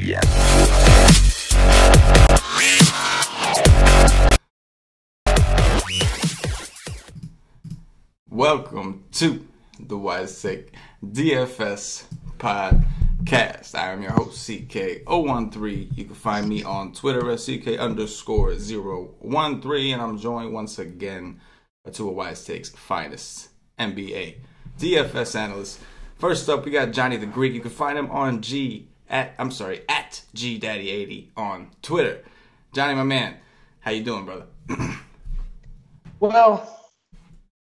Yeah. Welcome to the Wise Take DFS podcast. I am your host, CK013. You can find me on Twitter at CK_013, and I'm joined once again to a Wise Take's finest NBA DFS analyst. First up, we got Johnny the Greek. You can find him on at GDaddy80 on Twitter. Johnny, my man, how you doing, brother? Well,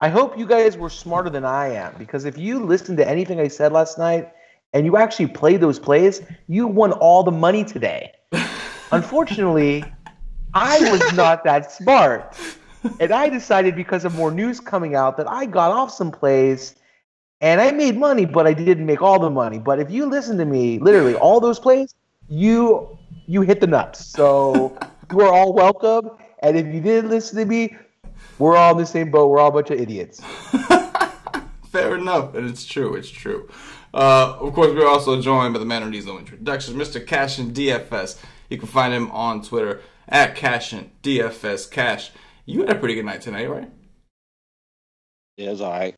I hope you guys were smarter than I am, because if you listened to anything I said last night and you actually played those plays, you won all the money today. Unfortunately, I was not that smart. And I decided, because of more news coming out, that I got off some plays and I made money, but I didn't make all the money. But if you listen to me, literally all those plays, you hit the nuts. So you are all welcome. And if you didn't listen to me, we're all in the same boat. We're all a bunch of idiots. Fair enough, and it's true. It's true. Of course, we're also joined by the man who needs no introductions, Mr. CashinDFS. You can find him on Twitter at CashinDFS. Cash, you had a pretty good night tonight, right? Yeah, it was all right.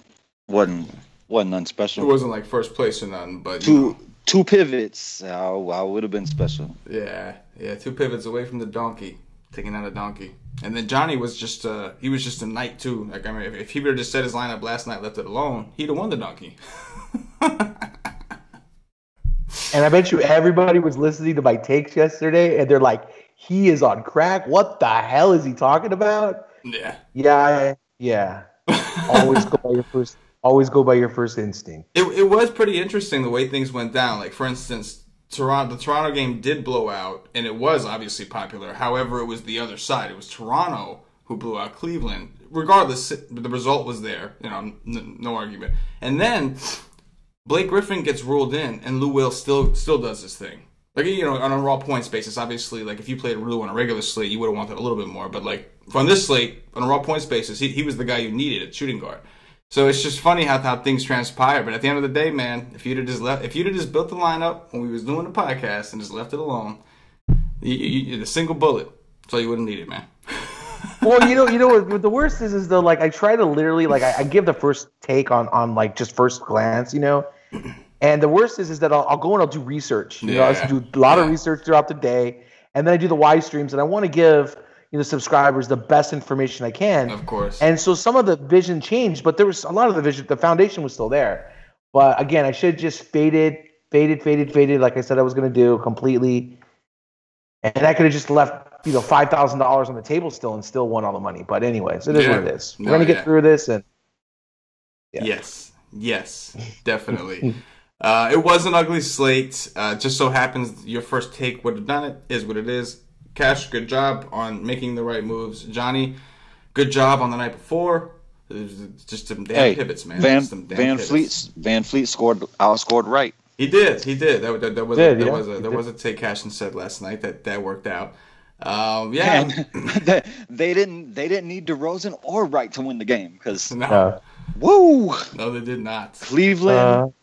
Wasn't nothing special. It wasn't like first place or nothing, but two pivots. I would have been special. Yeah, 2 pivots away from the donkey, taking out a donkey. And then Johnny was just he was just a knight too. Like, I mean, if he would have just set his lineup last night, left it alone, he'd have won the donkey. And I bet you everybody was listening to my takes yesterday, and they're like, "He is on crack. What the hell is he talking about?" Yeah. Always go by your first instinct. It was pretty interesting the way things went down. Like, for instance, the Toronto game did blow out, and it was obviously popular. However, it was the other side. It was Toronto who blew out Cleveland. Regardless, the result was there. You know, no argument. And then Blake Griffin gets ruled in, and Lou Will still does his thing. Like, you know, on a raw points basis, obviously, like, if you played Lou on a regular slate, you would have wanted a little bit more. But, like, on this slate, on a raw points basis, he was the guy you needed at shooting guard. So it's just funny how things transpire. But at the end of the day, man, if you'd have just built the lineup when we was doing the podcast and just left it alone, the single bullet, that's all you would have needed, man. Well, you know what the worst is though, like, I try to literally, like, I give the first take on like just first glance, you know, and the worst is that I'll go and I'll do research. You know, I do a lot of research throughout the day, and then I do the Y streams, and I want to give subscribers the best information I can. Of course. And so some of the vision changed, but there was a lot of the vision. The foundation was still there. But again, I should have just faded, like I said I was going to do completely. And I could have just left, $5,000 on the table still and still won all the money. But anyways, it is what it is. We're going to get through this. And Yes, definitely. It was an ugly slate. Just so happens your first take would have done it. Is what it is. Cash, good job on making the right moves. Johnny, good job on the night before. It was just some damn pivots, man. Van Fleet outscored right. He did. There was a take Cash and said last night that worked out. And they didn't need DeRozan or Wright to win the game, because no, they did not. Cleveland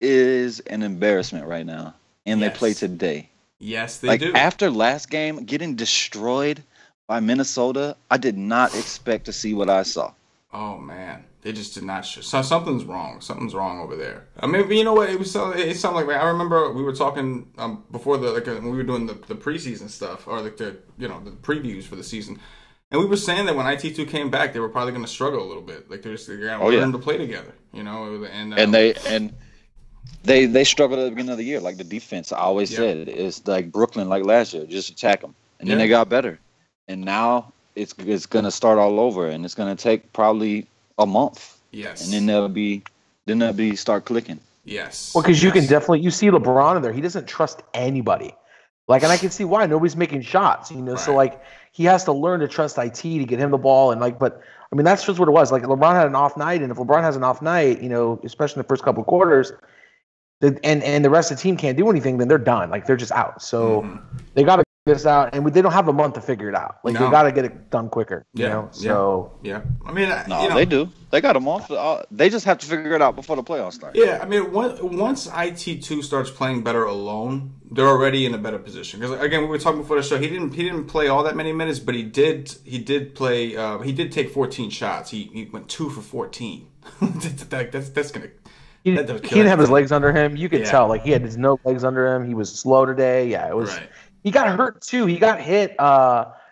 is an embarrassment right now, and they play today. Yes, they do. After last game, getting destroyed by Minnesota, I did not expect to see what I saw. Oh, man. They just did not. So something's wrong. Something's wrong over there. I mean, you know what? It sounded like, I remember we were talking before when we were doing the preseason stuff, or like the previews for the season. And we were saying that when IT2 came back, they were probably going to struggle a little bit. Like, they're going to learn to play together, They struggled at the beginning of the year. Like, the defense, I always said, it's like Brooklyn, like last year. Just attack them. And then they got better. And now it's going to start all over, and it's going to take probably a month. Yes. And then they'll be start clicking. Yes. Well, because you can definitely, you see LeBron in there. He doesn't trust anybody. Like, and I can see why. Nobody's making shots, Right. So, like, he has to learn to trust IT to get him the ball. And, like, but, I mean, that's just what it was. Like, LeBron had an off night, and if LeBron has an off night, especially in the first couple of quarters, and the rest of the team can't do anything, then they're done. Like, they're just out. So they got to this out, and they don't have a month to figure it out. Like, they got to get it done quicker, you know? So, yeah. I mean, they do. They got a month. They just have to figure it out before the playoffs start. Yeah, I mean, once IT2 starts playing better alone, they're already in a better position. Because, again, we were talking before the show, he didn't play all that many minutes, but he did play, he did take 14 shots. He went 2 for 14. That's going to... He didn't have his legs under him. You could tell. Like, he had his no legs under him. He was slow today. Yeah, it was... Right. He got hurt too. He got hit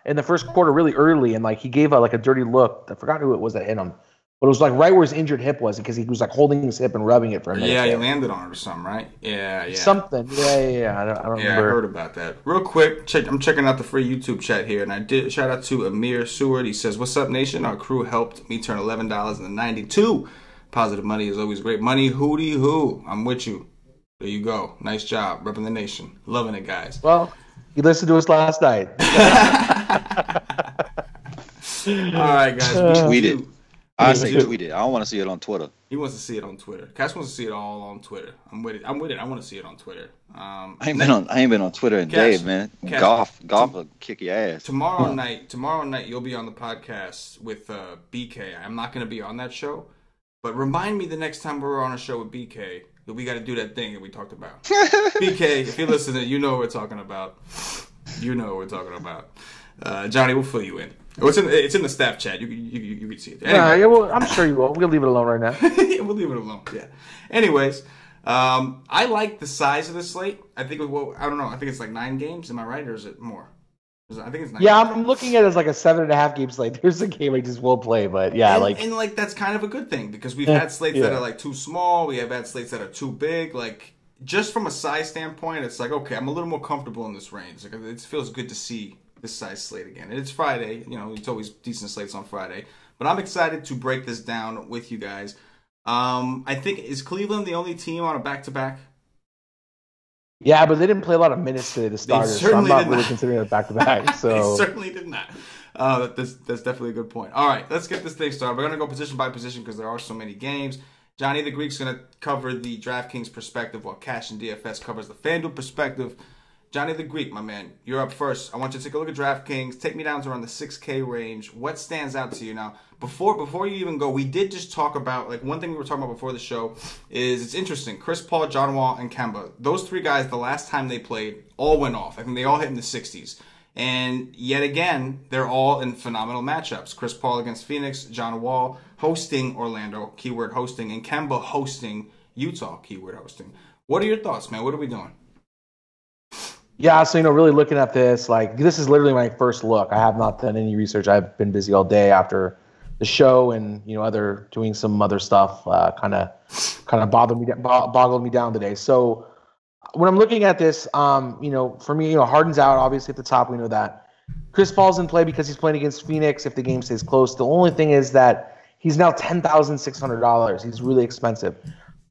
in the first quarter really early, and like he gave a dirty look. I forgot who it was that hit him, but it was like right where his injured hip was because he was like holding his hip and rubbing it for a minute. Yeah, he landed on it or something, right? Yeah. Something. Yeah. I don't remember. I heard about that. Real quick, I'm checking out the free YouTube chat here, and I did shout out to Amir Seward. He says, "What's up, nation? Our crew helped me turn $11 into 92. Positive money is always great money. Hootie hoo. I'm with you. There you go. Nice job, repping the nation. Loving it, guys." Well. He listened to us last night. All right, guys. Tweet it. I say tweet it. I don't want to see it on Twitter. He wants to see it on Twitter. Cass wants to see it all on Twitter. I'm with it. I want to see it on Twitter. I ain't been on Twitter in days, man. Golf will kick your ass. Tomorrow night, you'll be on the podcast with BK. I'm not going to be on that show, but remind me the next time we're on a show with BK. We got to do that thing that we talked about. BK, if you're listening, you know what we're talking about. Johnny, we'll fill you in. It's in the staff chat. You can see it. Anyway. Yeah, well, I'm sure you will. We'll leave it alone right now. Yeah, we'll leave it alone. Yeah. Anyways, I like the size of the slate. I think I don't know. I think it's like 9 games. Am I right, or is it more? I think it's 9 games. I'm looking at it as like a 7.5 game slate. There's a game I just won't play, but and that's kind of a good thing because we've had slates that are like too small. We have had slates that are too big. Like just from a size standpoint, it's like okay, I'm a little more comfortable in this range. Like it feels good to see this size slate again. And it's Friday. You know, it's always decent slates on Friday. But I'm excited to break this down with you guys. I think is Cleveland the only team on a back-to-back? Yeah, but they didn't play a lot of minutes today, the starters, so I'm not really considering it back-to-back. So. They certainly did not. That's definitely a good point. All right, let's get this thing started. We're going to go position by position because there are so many games. Johnny the Greek's going to cover the DraftKings perspective while CashinDFS covers the FanDuel perspective. Johnny the Greek, my man, you're up first. I want you to take a look at DraftKings. Take me down to around the 6K range. What stands out to you now? Before you even go, we did just talk about, like, one thing we were talking about before the show is it's interesting. Chris Paul, John Wall, and Kemba, those 3 guys, the last time they played, all went off. I think they all hit in the 60s. And yet again, they're all in phenomenal matchups. Chris Paul against Phoenix, John Wall hosting Orlando, keyword hosting, and Kemba hosting Utah, keyword hosting. What are your thoughts, man? What are we doing? Yeah, so, really looking at this, like, this is literally my first look. I have not done any research. I've been busy all day after the show and, doing some other stuff, kind of boggled me down today. So when I'm looking at this, for me, Harden's out, obviously, at the top. We know that. Chris Paul's in play because he's playing against Phoenix if the game stays close. The only thing is that he's now $10,600. He's really expensive.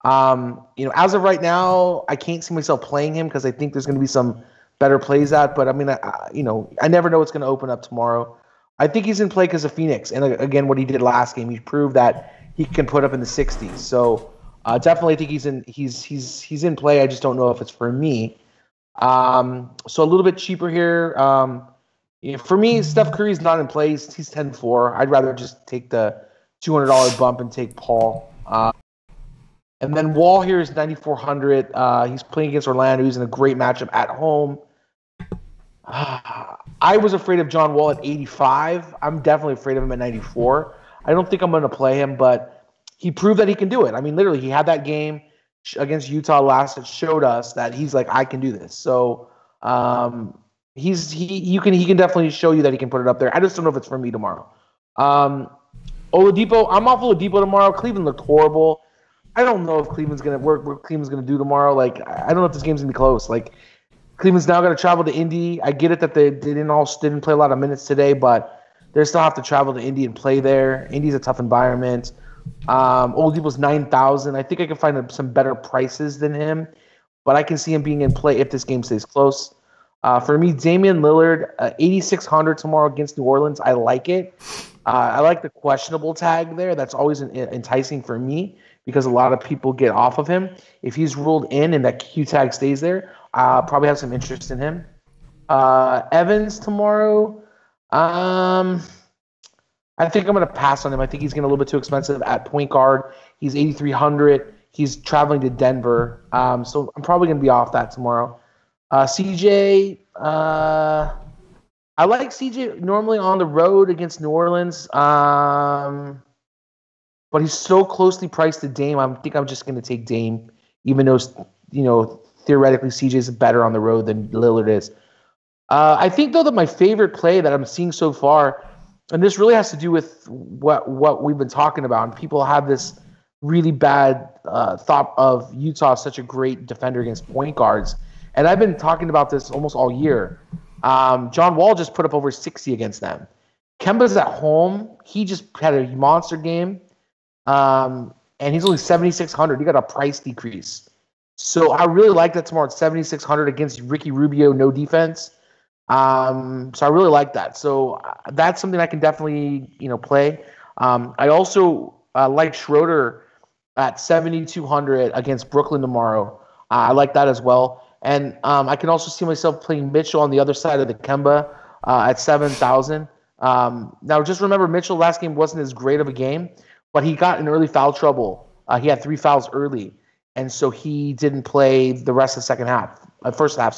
As of right now, I can't see myself playing him because I think there's going to be some better plays out. But I mean, I never know what's going to open up tomorrow. I think he's in play because of Phoenix, and again, what he did last game, he proved that he can put up in the 60s. So definitely, I think he's in play. I just don't know if it's for me. So a little bit cheaper here. For me, Steph Curry's not in play. He's 10-4. I'd rather just take the $200 bump and take Paul. And then Wall here is 9,400. He's playing against Orlando. He's in a great matchup at home. I was afraid of John Wall at 85. I'm definitely afraid of him at 94. I don't think I'm going to play him, but he proved that he can do it. I mean, literally, he had that game against Utah last that showed us that he's like, I can do this. So he can definitely show you that he can put it up there. I just don't know if it's for me tomorrow. Oladipo, I'm off Oladipo tomorrow. Cleveland looked horrible. I don't know if Cleveland's gonna work. What Cleveland's gonna do tomorrow? Like, I don't know if this game's gonna be close. Like, Cleveland's now gonna travel to Indy. I get it that they didn't play a lot of minutes today, but they still have to travel to Indy and play there. Indy's a tough environment. Oladipo's 9,000. I think I can find some better prices than him, but I can see him being in play if this game stays close. For me, Damian Lillard, 8,600 tomorrow against New Orleans. I like it. I like the questionable tag there. That's always enticing for me, because a lot of people get off of him. If he's ruled in and that Q tag stays there, I'll probably have some interest in him. Evans tomorrow. I think I'm going to pass on him. I think he's getting a little bit too expensive at point guard. He's 8,300. He's traveling to Denver. So I'm probably going to be off that tomorrow. CJ, I like CJ normally on the road against New Orleans. But he's so closely priced to Dame. I think I'm just going to take Dame, even though, theoretically CJ is better on the road than Lillard is. I think, though, that my favorite play that I'm seeing so far, and this really has to do with what we've been talking about, and people have this really bad thought of Utah as such a great defender against point guards. And I've been talking about this almost all year. John Wall just put up over 60 against them. Kemba's at home. He just had a monster game. And he's only 7,600. He got a price decrease. So I really like that tomorrow at 7,600 against Ricky Rubio, no defense. So I really like that. So that's something I can definitely, play. I also like Schroeder at 7,200 against Brooklyn tomorrow. I like that as well. And I can also see myself playing Mitchell on the other side of the Kemba at 7,000. Now, just remember, Mitchell last game wasn't as great of a game, but he got in early foul trouble. He had 3 fouls early, and so he didn't play the rest of the first half.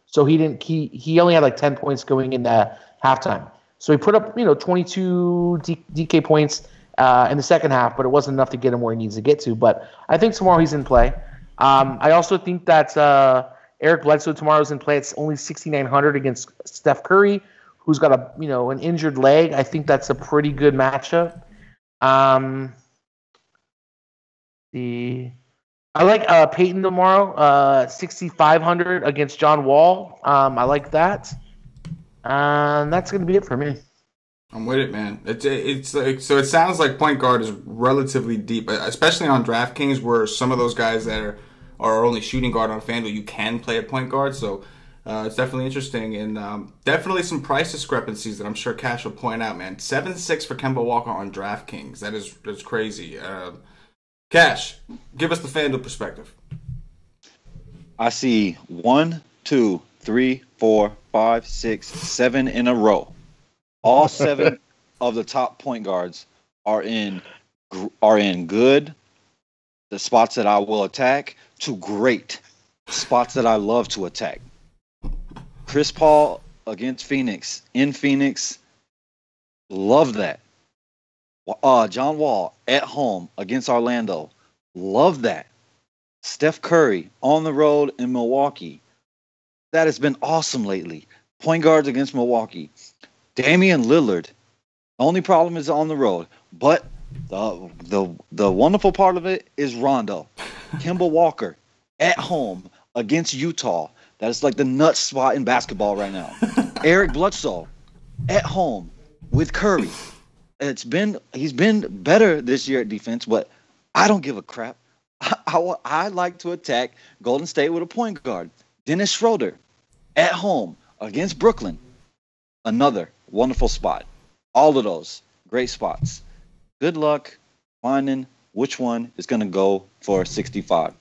So he didn't. He only had like 10 points going into halftime. So he put up 22 DK points in the second half, but it wasn't enough to get him where he needs to get to. But I think tomorrow he's in play. I also think that Eric Bledsoe tomorrow is in play. It's only 6,900 against Steph Curry, who's got an injured leg. I think that's a pretty good matchup. I like Peyton tomorrow, 6,500 against John Wall. I like that. That's going to be it for me. I'm with it, man. It's like, so it sounds like point guard is relatively deep, especially on DraftKings, where some of those guys that are only shooting guard on FanDuel, you can play at point guard. So it's definitely interesting, and definitely some price discrepancies that I'm sure Cash will point out, man. 7.6 for Kemba Walker on DraftKings. That's crazy. Cash, give us the FanDuel perspective. I see 1, 2, 3, 4, 5, 6, 7 in a row. All 7 of the top point guards are in good, the spots that I will attack, to great, spots that I love to attack. Chris Paul against Phoenix, in Phoenix, love that. John Wall at home against Orlando, love that. Steph Curry on the road in Milwaukee, that has been awesome lately. Point guards against Milwaukee. Damian Lillard, the only problem is on the road, but the wonderful part of it is Rondo. Kemba Walker at home against Utah. That is like the nut spot in basketball right now. Eric Bledsoe at home with Curry. He's been better this year at defense, but I don't give a crap. I like to attack Golden State with a point guard. Dennis Schroeder at home against Brooklyn. Another wonderful spot. All of those great spots. Good luck finding which one is going to go for 65.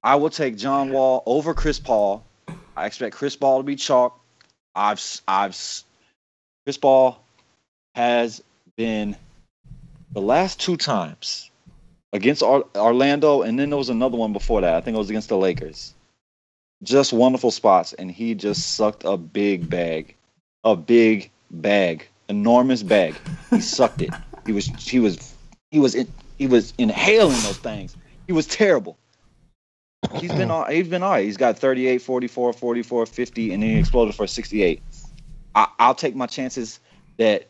I will take John Wall over Chris Paul. I expect Chris Paul to be chalk. Chris Paul has been the last 2 times against Orlando, and then there was another one before that. I think it was against the Lakers. Just wonderful spots, and he just sucked a big bag, enormous bag. He sucked it. He was inhaling those things. He was terrible. He's been all right. He's got 38, 44, 44, 50, and then he exploded for 68. I'll take my chances that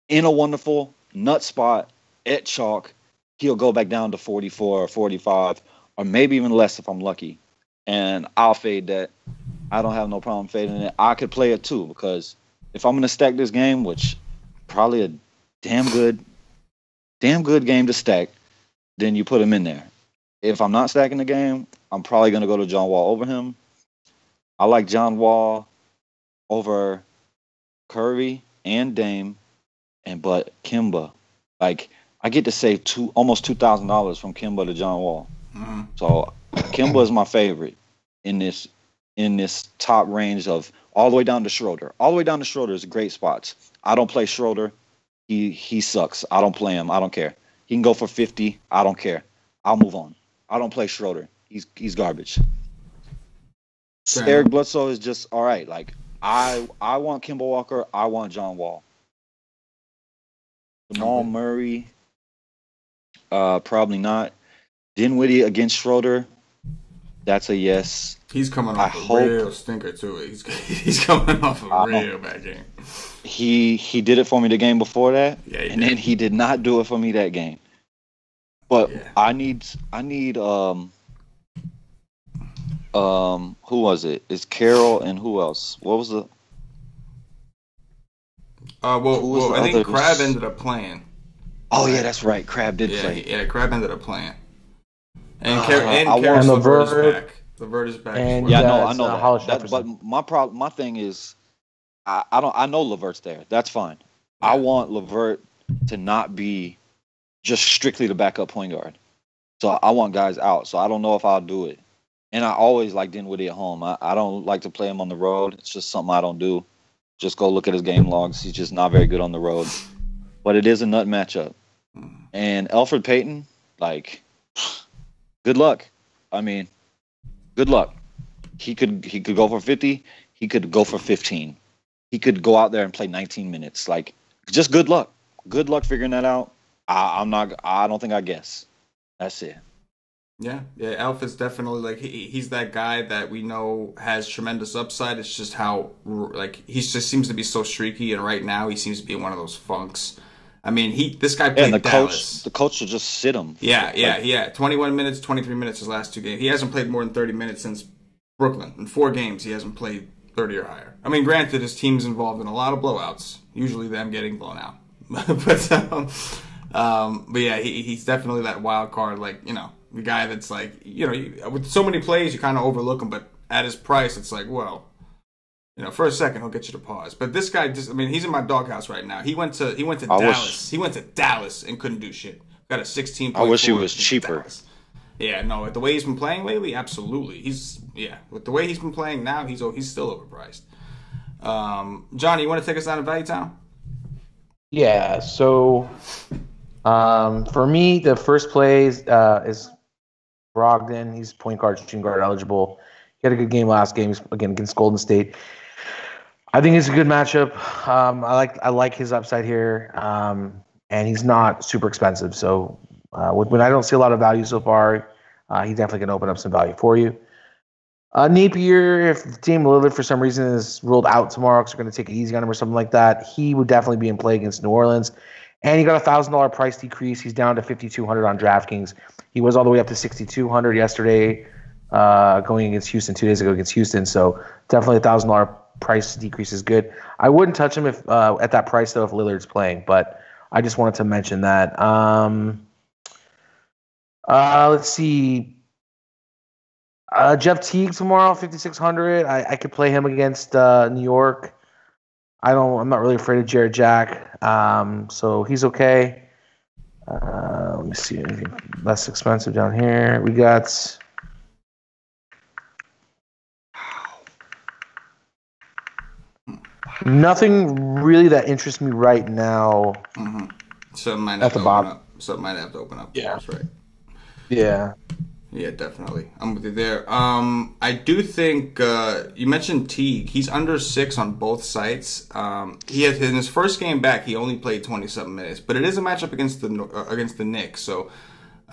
in a wonderful nut spot at chalk, he'll go back down to 44 or 45, or maybe even less if I'm lucky. And I'll fade that. I don't have no problem fading it. I could play it too, because if I'm going to stack this game, which probably a damn good game to stack, then you put him in there. If I'm not stacking the game, I'm probably going to go to John Wall over him. I like John Wall over Curry and Dame, but Kemba, like, I get to save almost $2,000 from Kemba to John Wall. Mm-hmm. So Kemba is my favorite in this in this top range of all the way down to Schroeder. All the way down to Schroeder is great spots. I don't play Schroeder. He sucks. I don't play him. I don't care. He can go for 50. I don't care. I'll move on. I don't play Schroeder. He's garbage. Eric Bledsoe is just all right. Like I want Kemba Walker. I want John Wall. Jamal Murray, probably not. Dinwiddie against Schroeder, that's a yes. He's coming off a real stinker too. He's coming off a real bad game. He did it for me the game before that, and then he did not do it for me that game. But I need who was it? It's Carroll and who else? What was the? Well, I think Crab ended up playing. Oh yeah, that's right. Crab did play. Yeah, Crab ended up playing. And LeVert is back. LeVert is back. And I know that. But my thing is, I know LeVert's there. That's fine. I want LeVert to not be just strictly the backup point guard. So I want guys out. So I don't know if I'll do it. And I always like Dinwiddie at home. I don't like to play him on the road. It's just something I don't do. Just go look at his game logs. He's just not very good on the road. But it is a nut matchup. And Elfrid Payton, like, good luck. I mean, good luck. He could go for 50. He could go for 15. He could go out there and play 19 minutes. Like, just good luck. Good luck figuring that out. I don't think I guess. That's it. Yeah, Elf is definitely like he's that guy that we know has tremendous upside. It's just how like he just seems to be so streaky, and right now he seems to be in one of those funks. I mean, this guy played Dallas. The coach should just sit him. Yeah. 21 minutes, 23 minutes his last two games. He hasn't played more than 30 minutes since Brooklyn. In 4 games, he hasn't played 30 or higher. I mean, granted, his team's involved in a lot of blowouts. Usually them getting blown out. but yeah, he's definitely that wild card. Like, you know, the guy that's like, you know, with so many plays, you kind of overlook him. But at his price, it's like, well, you know, for a second, he'll get you to pause. But this guy just, I mean, he's in my doghouse right now. He went to Dallas. He went to Dallas and couldn't do shit. Got a 16. I wish he was cheaper. Yeah, no, with the way he's been playing lately, absolutely. With the way he's been playing now, he's still overpriced. Johnny, you want to take us down to Value Town? Yeah, so for me, the first play is Brogdon. He's point guard, shooting guard eligible. He had a good game last game, again, against Golden State. I think it's a good matchup. I like his upside here, and he's not super expensive. So when I don't see a lot of value so far, he definitely can open up some value for you. Napier, if Dame Lillard for some reason is ruled out tomorrow because they're going to take it easy on him or something like that, he would definitely be in play against New Orleans. And he got a $1,000 price decrease. He's down to $5,200 on DraftKings. He was all the way up to $6,200 yesterday, going against Houston 2 days ago against Houston. So definitely a $1,000 price decrease is good. I wouldn't touch him if at that price though if Lillard's playing, but I just wanted to mention that. Let's see. Jeff Teague tomorrow, 5,600. I could play him against New York. I'm not really afraid of Jared Jack. So he's okay. Let me see anything less expensive down here. We got nothing really that interests me right now. Mm-hmm. Something might have to open up. Yeah, that's right. Yeah. Yeah, definitely. I'm with you there. I do think you mentioned Teague. He's under 6 on both sites. He had in his first game back, he only played 27 minutes, but it is a matchup against the Knicks. So,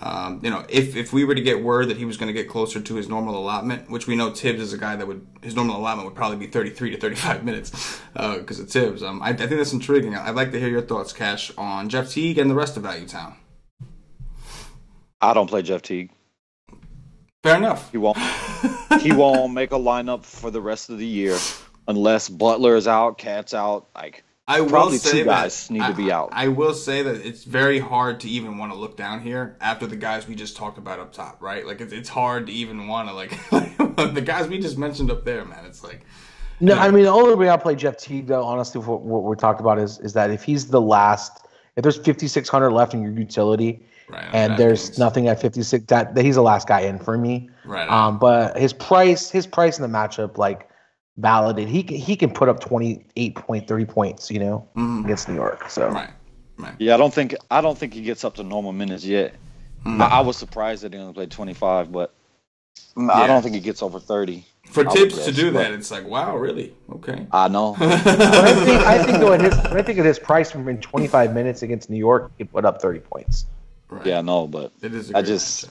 you know, if we were to get word that he was going to get closer to his normal allotment, which we know Tibbs is a guy that his normal allotment would probably be 33 to 35 minutes because of Tibbs. I think that's intriguing. I'd like to hear your thoughts, Cash, on Jeff Teague and the rest of Value Town. I don't play Jeff Teague. Fair enough. He won't make a lineup for the rest of the year unless Butler is out, Cat's out. Like probably 2 guys need to be out. I will say that it's very hard to even want to look down here after the guys we just talked about up top, right? Like it's hard to even want to like the guys we just mentioned up there, man. It's like no. I mean, the only way I'll play Jeff Teague, though, honestly, for what we talked about is that if he's the last, if there's 5,600 left in your utility, Right. And there's nothing at 56 that he's the last guy in for me. Right. But his price in the matchup, like, validated. He can put up 30 points, against New York. So right. Yeah, I don't think he gets up to normal minutes yet. I was surprised that he only played 25, but I don't think he gets over 30. For Tibbs to do that, it's like, wow, really? Okay. I know. But I think though, at his price from in 25 minutes against New York, he put up 30 points. Right. Yeah, I know, but it is I just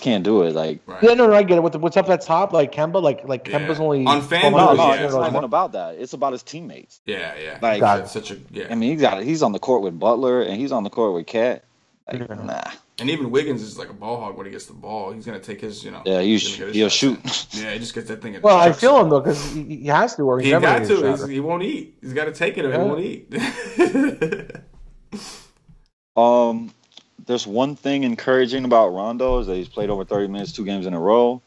can't do it. Like, right. Yeah, no, I get it. What's up at top? Like Kemba, like Kemba's only on FanDuel. No, it's not even about that. It's about his teammates. Yeah. Like, that's such a I mean, he's on the court with Butler, and he's on the court with Cat. Like, nah. And even Wiggins is like a ball hog when he gets the ball. He's gonna take his, Yeah, he'll shoot. Yeah, he just gets that thing. Well, I feel him though because he has to, or he got to. He won't eat. He's got to take it, or he won't eat. There's one thing encouraging about Rondo is that he's played over 30 minutes 2 games in a row,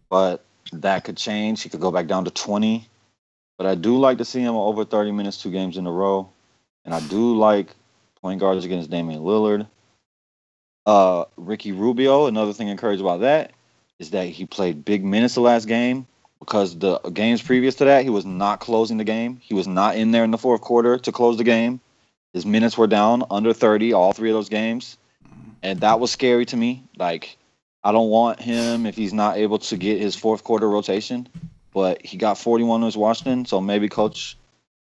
but that could change. He could go back down to 20. But I do like to see him over 30 minutes 2 games in a row, and I do like point guards against Damian Lillard. Ricky Rubio, another thing encouraged about that is that he played big minutes the last game because the games previous to that, he was not closing the game. He was not in there in the fourth quarter to close the game. His minutes were down under 30 all 3 of those games, and that was scary to me. Like, I don't want him if he's not able to get his fourth quarter rotation, but he got 41 against Washington, so maybe Coach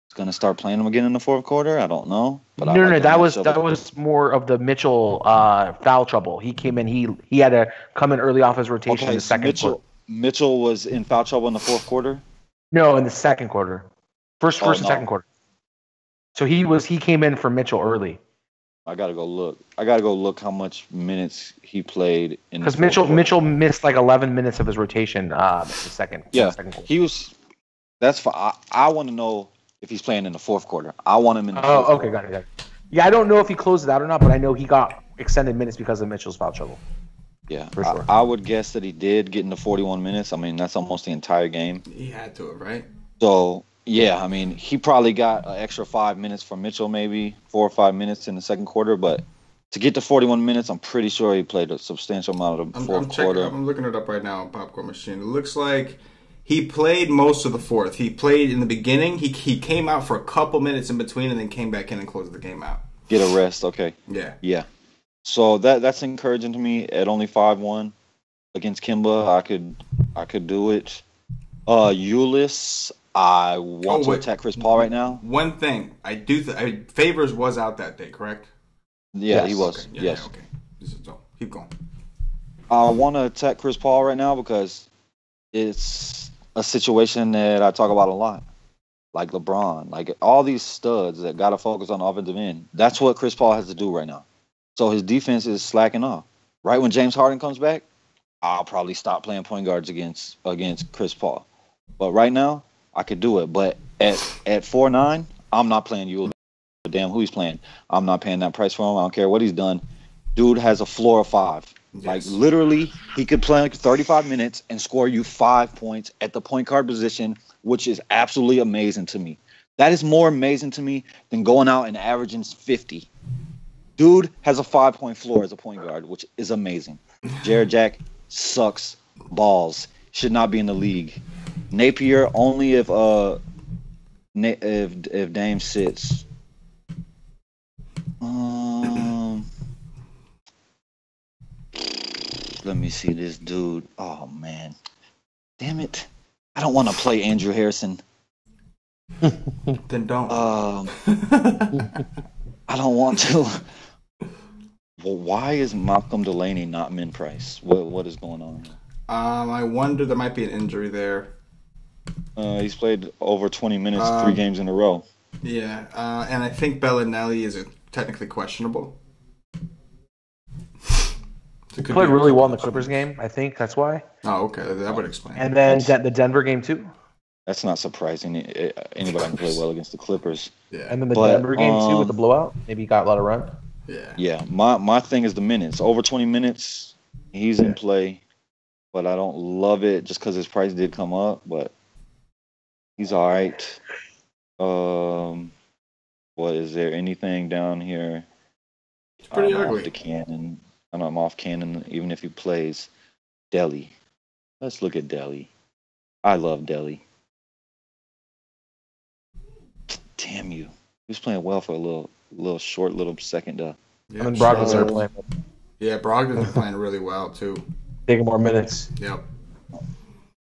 is going to start playing him again in the fourth quarter. I don't know. But no, that was more of the Mitchell foul trouble. He came in. He had to come in early off his rotation in the second quarter. Mitchell was in foul trouble in the fourth quarter? No, in the second quarter. First and second quarter. So he came in for Mitchell early. I gotta go look how much minutes he played in. Because Mitchell missed like 11 minutes of his rotation in the second. Yeah, second quarter. he was. That's fine. I want to know if he's playing in the fourth quarter. I want him in the fourth quarter. Got it. Yeah, I don't know if he closed it out or not, but I know he got extended minutes because of Mitchell's foul trouble. Yeah, for sure. I would guess that he did get into 41 minutes. I mean, that's almost the entire game. He had to, right? So, yeah, I mean, he probably got an extra 5 minutes from Mitchell, maybe 4 or 5 minutes in the second quarter. But to get to 41 minutes, I'm pretty sure he played a substantial amount of the fourth quarter. I'm looking it up right now on Popcorn Machine. It looks like he played most of the fourth. He played in the beginning. He came out for a couple minutes in between and then came back in and closed the game out. Get a rest, okay. Yeah. So that's encouraging to me. At only 5-1 against Kemba, I could do it. Ulyss, I want to attack Chris Paul right now. One thing, I do. Favors was out that day, correct? Yeah, yes. He was. Okay. Yes. Yeah, okay. So, keep going. I want to attack Chris Paul right now because it's a situation that I talk about a lot. Like LeBron, like all these studs that got to focus on the offensive end. That's what Chris Paul has to do right now. So his defense is slacking off. Right when James Harden comes back, I'll probably stop playing point guards against Chris Paul. But right now, I could do it. But at 4-9, I'm not playing you. Damn who he's playing. I'm not paying that price for him. I don't care what he's done. Dude has a floor of 5. Yes. Like, literally, he could play like 35 minutes and score you 5 points at the point guard position, which is absolutely amazing to me. That is more amazing to me than going out and averaging 50. Dude has a 5-point floor as a point guard, which is amazing. Jared Jack sucks balls. Should not be in the league. Napier only if Dame sits. Let me see this dude. Oh man, damn it! I don't want to play Andrew Harrison. Then don't. I don't want to. Well, why is Malcolm Delaney not min price? What is going on here? I wonder, there might be an injury there. He's played over 20 minutes 3 games in a row. Yeah, and I think Bellinelli is technically questionable. He played really well in the Clippers game, I think. That's why. Oh, okay. That would explain. And then the Denver game, too. That's not surprising. Anybody can play well against the Clippers. Yeah. And then the Denver game, too, with the blowout. Maybe he got a lot of run. Yeah. My thing is the minutes. Over 20 minutes, he's in play. But I don't love it just because his price did come up. But he's all right. What is there anything down here? It's pretty I'm ugly. off the Cannon. I'm off Cannon, even if he plays Delhi. Let's look at Delhi. I love Delhi. Damn you. He was playing well for a little short second. Yeah, I mean, Brogdon's are playing. Yeah, Brogdon's playing really well too. Taking more minutes. Yep.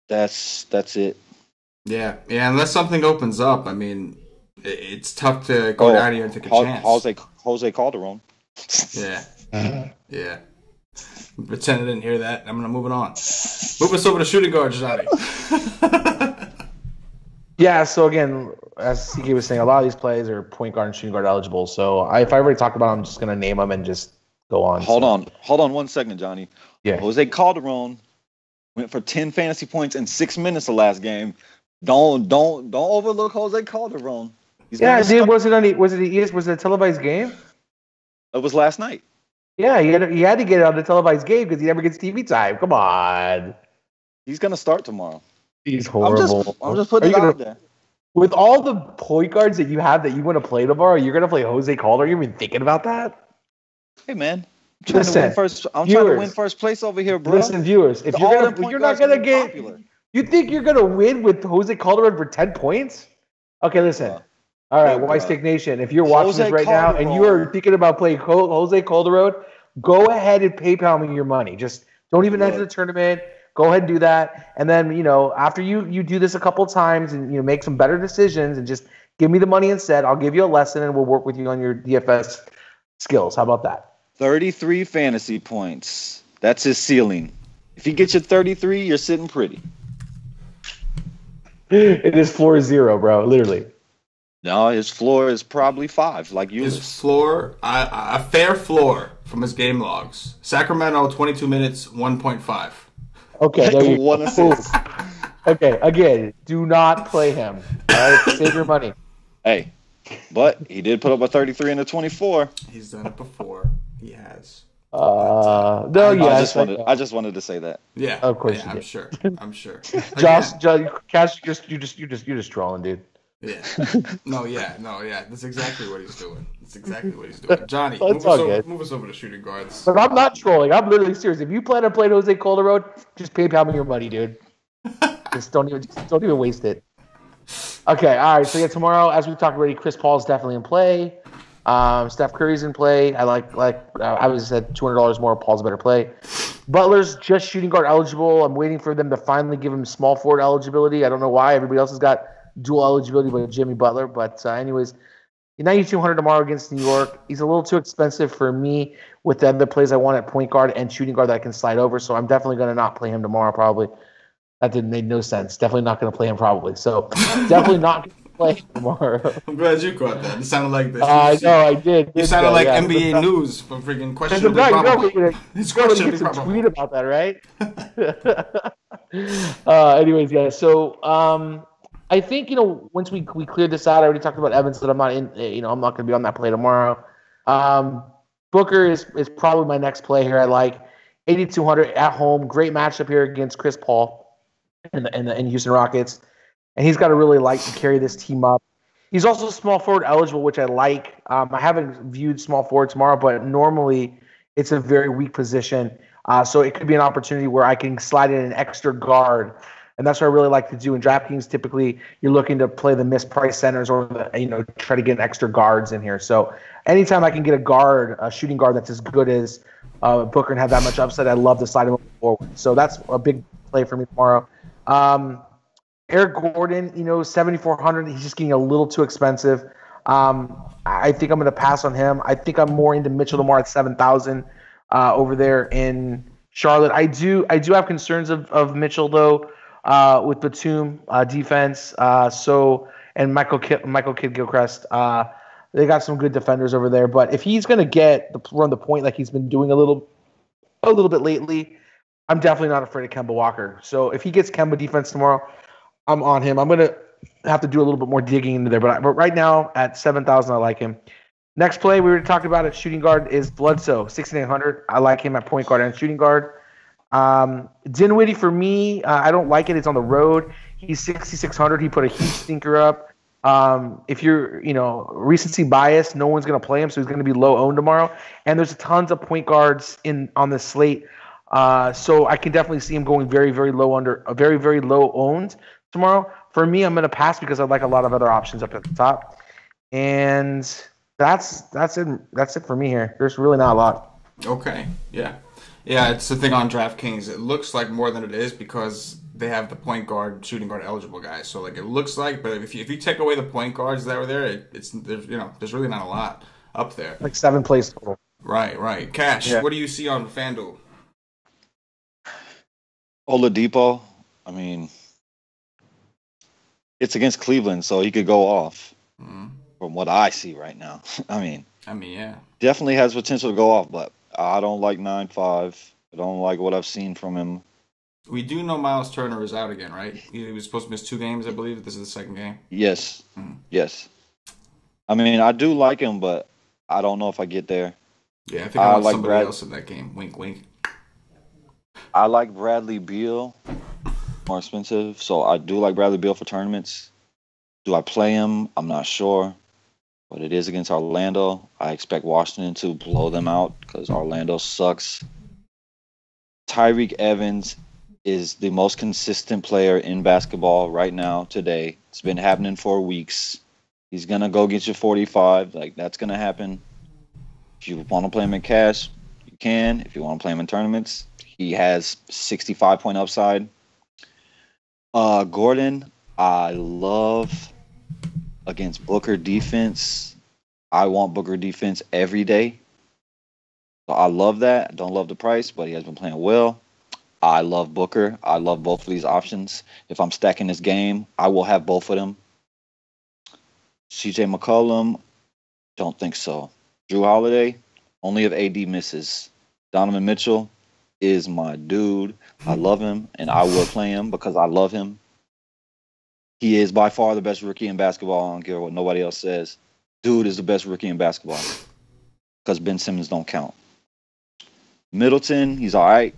That's it. Yeah. Unless something opens up, I mean, it's tough to go down here and take a chance. Jose Calderon. Yeah. Yeah. Pretend I didn't hear that. I'm gonna move it on. Move us over to shooting guard, Johnny. Yeah, so again, as CK was saying, a lot of these plays are point guard and shooting guard eligible. So if I already talked about them, I'm just going to name them and just go on. Hold on 1 second, Johnny. Yeah. Jose Calderon went for 10 fantasy points in 6 minutes the last game. Don't overlook Jose Calderon. Yeah, dude, was it a televised game? It was last night. Yeah, he had to get it on the televised game because he never gets TV time. Come on. He's going to start tomorrow. He's horrible. I'm just putting it out there. With all the point guards that you have that you want to play tomorrow, you're going to play Jose Calderon? You're even thinking about that? Hey, man. I'm trying to win first place over here, bro. Listen, viewers, if you're not going to get popular. You think you're going to win with Jose Calderon for 10 points? Okay, listen. All right, White Stick Nation, if you're watching this right now and you are thinking about playing Jose Calderon, go ahead and PayPal me your money. Just don't even enter the tournament. Go ahead and do that. And then, after you do this a couple of times and, make some better decisions and just give me the money instead, I'll give you a lesson and we'll work with you on your DFS skills. How about that? 33 fantasy points. That's his ceiling. If he gets you 33, you're sitting pretty. His floor is 0, bro. Literally. No, his floor is probably 5, like you. His floor, a fair floor from his game logs. Sacramento, 22 minutes, 1.5. Okay, there you go. 1 assist. Okay, again, do not play him. All right, save your money. Hey, but he did put up a 33 and a 24. He's done it before. He has. I just wanted to say that. Yeah, of course. Yeah, I'm sure. Josh, Cash, you're just trolling, dude. Yeah. No, yeah. That's exactly what he's doing. Johnny, move us over to shooting guards. But I'm not trolling. I'm literally serious. If you plan to play Jose Calderon, just PayPal me your money, dude. just don't even waste it. Okay, all right. So yeah, tomorrow, as we talked already, Chris Paul's definitely in play. Steph Curry's in play. I I was said $200 more. Paul's a better play. Butler's just shooting guard eligible. I'm waiting for them to finally give him small forward eligibility. I don't know why everybody else has got dual eligibility but Jimmy Butler. But anyways, 9,200 tomorrow against New York. He's a little too expensive for me with the other plays I want at point guard and shooting guard that I can slide over. So I'm definitely going to not play him tomorrow probably. That didn't make no sense. Definitely not going to play him probably. So definitely not going to play him tomorrow. I'm glad you caught that. It sounded like this. I know, I did. You sounded like NBA News from freaking questionable probable. He's going to get some tweet about that, right? Anyways, yeah. So I think, once we cleared this out, I already talked about Evans that I'm not in, I'm not going to be on that play tomorrow. Booker is probably my next play here. I like 8,200 at home. Great matchup here against Chris Paul and Houston Rockets. And he's got to really carry this team up. He's also small forward eligible, which I like. I haven't viewed small forward tomorrow, but normally it's a very weak position. So it could be an opportunity where I can slide in an extra guard. And that's what I really like to do. In DraftKings, typically you're looking to play the mispriced centers or try to get extra guards in here. So anytime I can get a shooting guard that's as good as Booker and have that much upside, I love to slide him forward. So that's a big play for me tomorrow. Eric Gordon, 7,400. He's just getting a little too expensive. I think I'm going to pass on him. I think I'm more into Mitchell tomorrow at 7,000 over there in Charlotte. I do have concerns of Mitchell though. With Batum defense, and Michael Kidd-Gilchrist, they got some good defenders over there. But if he's going to run the point like he's been doing a little bit lately, I'm definitely not afraid of Kemba Walker. So if he gets Kemba defense tomorrow, I'm on him. I'm going to have to do a little bit more digging into there. But right now at 7,000, I like him. Next play we were talking about at shooting guard is Bledsoe, 6,800. I like him at point guard and shooting guard. Dinwiddie for me, I don't like it. It's on the road. He's 6,600. He put a huge stinker up If you're, recency bias, no one's going to play him, so he's going to be low owned tomorrow. And there's tons of point guards on the slate, so I can definitely see him going very, very low very, very low owned tomorrow. For me, I'm going to pass because I like a lot of other options up at the top, and that's it. That's it for me here. There's really not a lot. Okay, yeah. It's the thing on DraftKings. It looks like more than it is because they have the point guard, shooting guard eligible guys. So like it looks like, but if you take away the point guards that were there, there's really not a lot up there. Like 7 plays total. Right. Cash. Yeah. What do you see on FanDuel? Oladipo. I mean, it's against Cleveland, so he could go off. From what I see right now, I mean, yeah, definitely has potential to go off, but I don't like 9-5. I don't like what I've seen from him. We do know Miles Turner is out again, right? He was supposed to miss 2 games, I believe. This is the second game. Yes. Yes. I mean, I do like him, but I don't know if I get there. Yeah, I think I want like somebody else in that game. Wink, wink. I like Bradley Beal. More expensive. So I do like Bradley Beal for tournaments. Do I play him? I'm not sure. But it is against Orlando. I expect Washington to blow them out because Orlando sucks. Tyreek Evans is the most consistent player in basketball right now, today. It's been happening for weeks. He's going to go get you 45. Like, that's going to happen. If you want to play him in cash, you can. If you want to play him in tournaments, he has 65-point upside. Gordon, I love against Booker defense. I want Booker defense every day. So I love that. I don't love the price, but he has been playing well. I love Booker. I love both of these options. If I'm stacking this game, I will have both of them. CJ McCollum, don't think so. Drew Holiday, only if AD misses. Donovan Mitchell is my dude. I love him, and I will play him because I love him. He is by far the best rookie in basketball. I don't care what nobody else says. Dude is the best rookie in basketball because Ben Simmons don't count. Middleton, he's all right.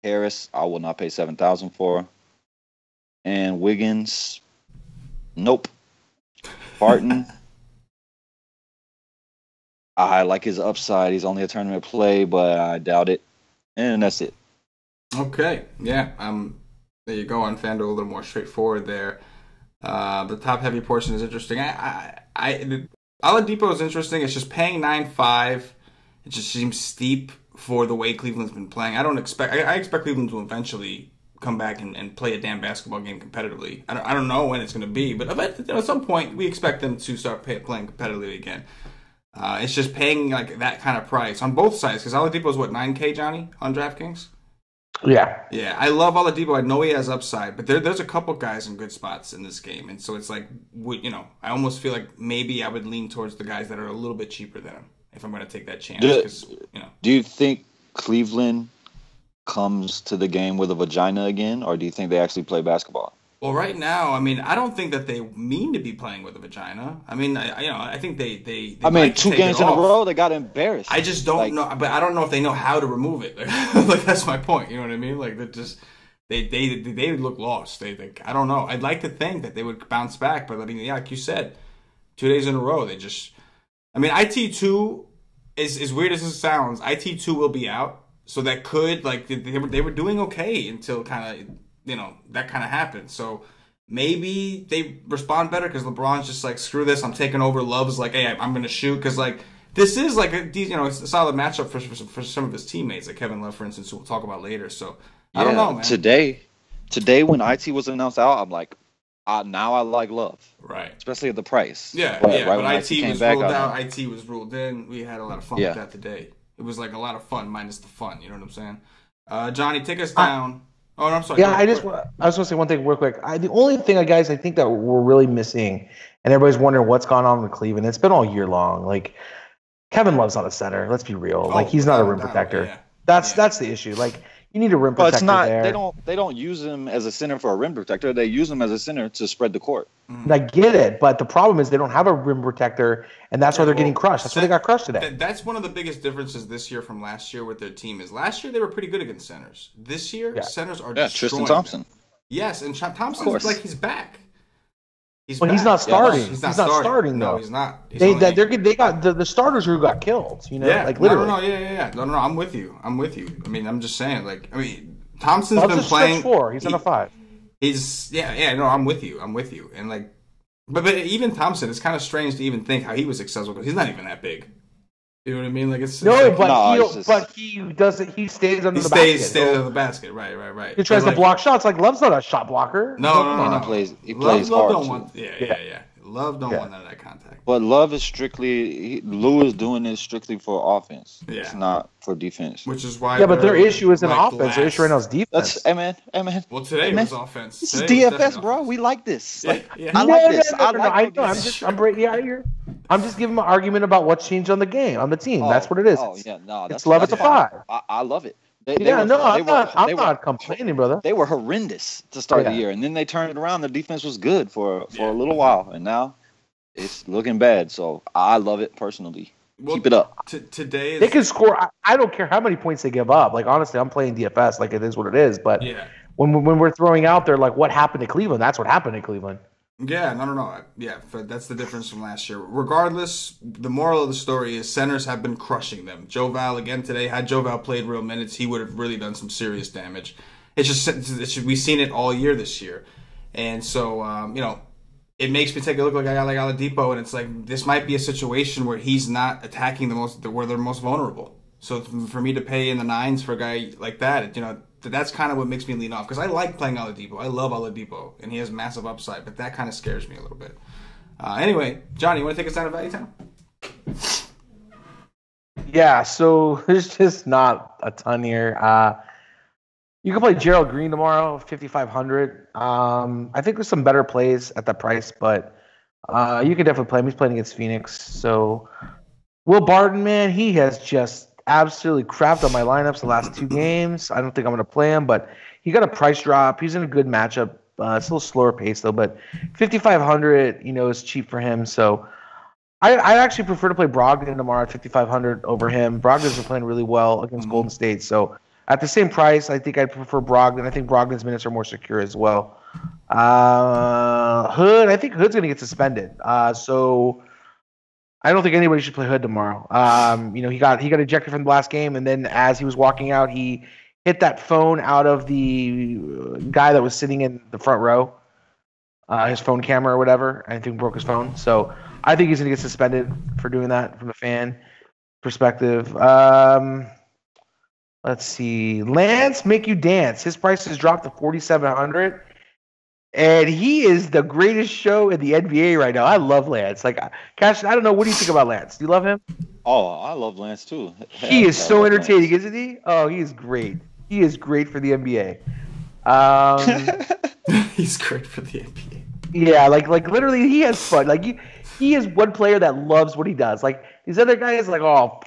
Harris, I will not pay $7,000 for. And Wiggins, nope. Barton, I like his upside. He's only a tournament play, but I doubt it. And that's it. Okay, yeah. There you go on FanDuel, a little more straightforward there. The top heavy portion is interesting. Oladipo is interesting. It's just paying 9.5. It just seems steep for the way Cleveland's been playing. I expect Cleveland to eventually come back and play a damn basketball game competitively. I don't know when it's going to be, but at some point we expect them to start playing competitively again. It's just paying like that kind of price on both sides because Oladipo is what, 9K, Johnny, on DraftKings? Yeah, I love Oladipo. I know he has upside, but there's a couple guys in good spots in this game, and so it's like, I almost feel like maybe I would lean towards the guys that are a little bit cheaper than him if I'm going to take that chance. Do you think Cleveland comes to the game with a vagina again, or do you think they actually play basketball? Well, right now, I mean, I don't think that they mean to be playing with a vagina. I mean, I think they I mean, 2 games in a row, they got embarrassed. I just don't know, but I don't know if they know how to remove it. Like that's my point. You know what I mean? Like they look lost. I don't know. I'd like to think that they would bounce back, but I mean, yeah, like you said, 2 days in a row, they just. I mean, IT2 is as weird as it sounds. IT2 will be out, so that could they were doing okay until kind of. That kind of happened. So maybe they respond better because LeBron's just like, screw this, I'm taking over. Love's like, hey, I'm going to shoot because this is like it's a solid matchup for some of his teammates, like Kevin Love, for instance, who we'll talk about later. So I don't know, man. Today when IT was announced out, I'm like, now I like Love, right? Especially at the price. Yeah, but IT was ruled out. IT was ruled in. We had a lot of fun with that today. It was like a lot of fun minus the fun. You know what I'm saying? Johnny, take us down. Oh, no, I'm sorry. Yeah, I was going to say one thing real quick. The only thing, guys, I think that we're really missing, and everybody's wondering what's gone on with Cleveland. It's been all year long. Like, Kevin Love's not a center. Let's be real. He's not a rim protector. Yeah. That's the issue. Like, you need a rim protector. It's not. There. They don't use him as a center for a rim protector. They use him as a center to spread the court. I get it, but the problem is they don't have a rim protector, and that's why they're getting crushed. That's why they got crushed today. That's one of the biggest differences this year from last year with their team. Is last year they were pretty good against centers. This year, centers are destroying Tristan Thompson. them. Yes, and Thompson's like he's back. He's But back. he's not starting. Yeah, he's not starting No, though. he's not. He's They only- got the starters who got killed. You know, Yeah, like literally. No. I'm with you. I mean, I'm just saying. Like, I mean, Thompson's Love's been a stretch playing. 4. He's on a 5. He's No, I'm with you. And like, but even Thompson, it's kind of strange to even think how he was successful because he's not even that big. You know what I mean? Like it's he doesn't. He stays under the basket. basket. Stays under the basket. Right. He tries to block shots. Like Love's not a shot blocker. No. He plays hard. Don't want. Yeah. Love don't want none of that contact. But Love is Lou is doing this strictly for offense. Yeah. It's not for defense. Which is why. Yeah, but their issue isn't like offense. Their issue right now is defense. Hey man. Well, today was offense. This is Today was DFS, definitely bro. offense. We like this. Like, Yeah. I like this. I'm just giving my argument about what's changed on the game, on the team. That's what it is. Oh yeah, no, It's Love at the 5. I love it. I'm not complaining, brother. They were horrendous to start the year, and then they turned it around. The defense was good for a little while, and now it's looking bad. So I love it personally. Well, keep it up. Today they can score. I don't care how many points they give up. Like honestly, I'm playing DFS. Like it is what it is. But when we're throwing out there, like what happened to Cleveland? That's what happened to Cleveland. Yeah, no. Yeah, but that's the difference from last year. Regardless, the moral of the story is centers have been crushing them. Joe Val again today. Had Joe Val played real minutes, he would have really done some serious damage. We've seen it all year this year, and so it makes me take a look like a guy like Oladipo, and it's like this might be a situation where he's not attacking where they're most vulnerable. So for me to pay in the 9s for a guy like that, that's kind of what makes me lean off because I like playing Oladipo. I love Oladipo, and he has massive upside, but that kind of scares me a little bit. Anyway, Johnny, you want to take us down to Value Town? Yeah, so there's just not a ton here. You can play Gerald Green tomorrow, 5,500. I think there's some better plays at that price, but you can definitely play him. He's playing against Phoenix. So Will Barton, man, he has just absolutely crapped on my lineups the last 2 games. I don't think I'm going to play him, but he got a price drop. He's in a good matchup. It's a little slower pace, though, but 5,500, is cheap for him. So I actually prefer to play Brogdon tomorrow at 5,500 over him. Brogdon's been playing really well against Golden State, so at the same price, I think I'd prefer Brogdon. I think Brogdon's minutes are more secure as well. Hood, I think Hood's going to get suspended. So I don't think anybody should play Hood tomorrow. He got ejected from the last game, and then as he was walking out, he hit that phone out of the guy that was sitting in the front row, his phone camera or whatever. I think broke his phone. So I think he's going to get suspended for doing that from a fan perspective. Let's see. Lance Make You Dance. His price has dropped to 4,700. And he is the greatest show in the NBA right now. I love Lance. Like, Cash, I don't know. What do you think about Lance? Do you love him? Oh, I love Lance too. He is so entertaining, isn't he? Oh, he is great. He is great for the NBA. He's great for the NBA. Yeah, like literally, he has fun. Like he is one player that loves what he does. Like these other guys, like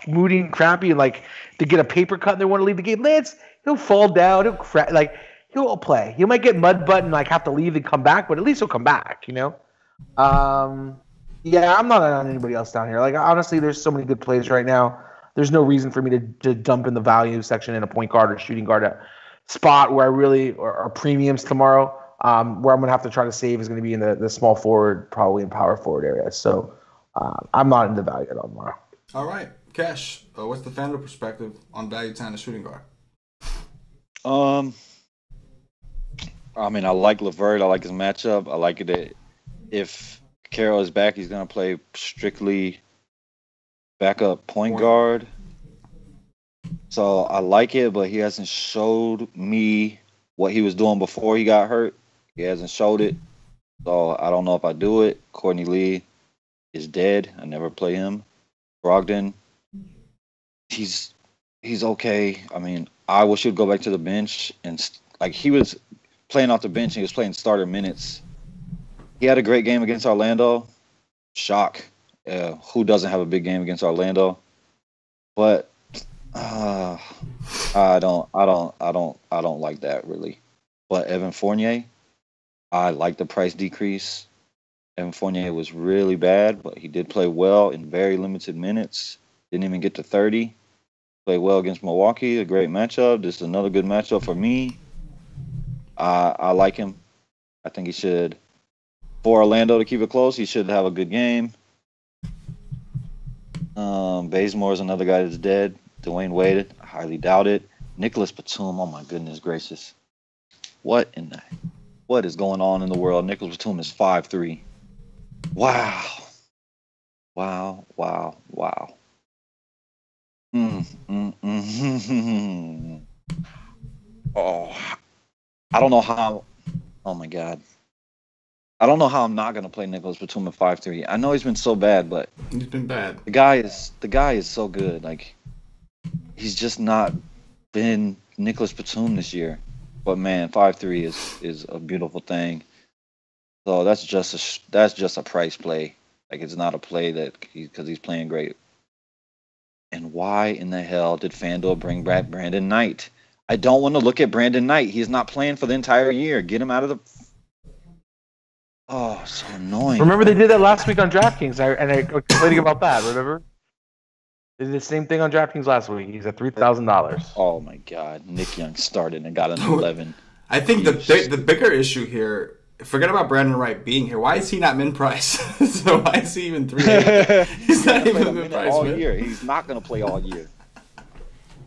moody and crappy, and like to get a paper cut and they want to leave the game. Lance, he'll fall down, he'll play. He might get mud butt and like have to leave and come back, but at least he'll come back. Yeah, I'm not on anybody else down here. Like honestly, there's so many good plays right now. There's no reason for me to dump in the value section in a point guard or shooting guard spot where I really are premiums tomorrow. Where I'm going to have to try to save is going to be in the small forward, probably in power forward area. So I'm not in the value at all tomorrow. All right. Cash, what's the FanDuel perspective on value time to shooting guard? I mean, I like LeVert. I like his matchup. I like it that if Carroll is back, he's going to play strictly backup point guard. So I like it, but he hasn't showed me what he was doing before he got hurt. He hasn't showed it. So I don't know if I do it. Courtney Lee is dead. I never play him. Brogdon, he's okay. I mean, I wish he'd go back to the bench. And like he was playing off the bench and he was playing starter minutes. He had a great game against Orlando. Shock. Who doesn't have a big game against Orlando? But I don't like that really. But Evan Fournier, I like the price decrease. Evan Fournier was really bad, but he did play well in very limited minutes. Didn't even get to 30. Played well against Milwaukee, a great matchup. This is another good matchup for me. I like him. I think he should for Orlando to keep it close. He should have a good game. Bazemore is another guy that's dead. Dwayne Wade, I highly doubt it. Nicholas Batum, oh my goodness gracious. What is going on in the world? Nicholas Batum is 5'3". Wow. Wow. Oh, I don't know how. Oh my God. I don't know how I'm not gonna play Nicholas Batum at 5'3". I know he's been so bad, but he's been bad. The guy is so good. Like, he's just not been Nicholas Batum this year. But man, 5'3" is a beautiful thing. So that's just a price play. Like, it's not a play because he's playing great. And why in the hell did FanDuel bring back Brandon Knight? I don't want to look at Brandon Knight. He's not playing for the entire year. Get him out of the. Oh, so annoying. Remember they did that last week on DraftKings, and I complaining about that. Remember? They did the same thing on DraftKings last week. He's at $3,000. Oh my God, Nick Young started and got an 11. I think the bigger issue here. Forget about Brandon Wright being here. Why is he not min price? So why is he even 3? He's not even min price all year. He's not gonna play all year.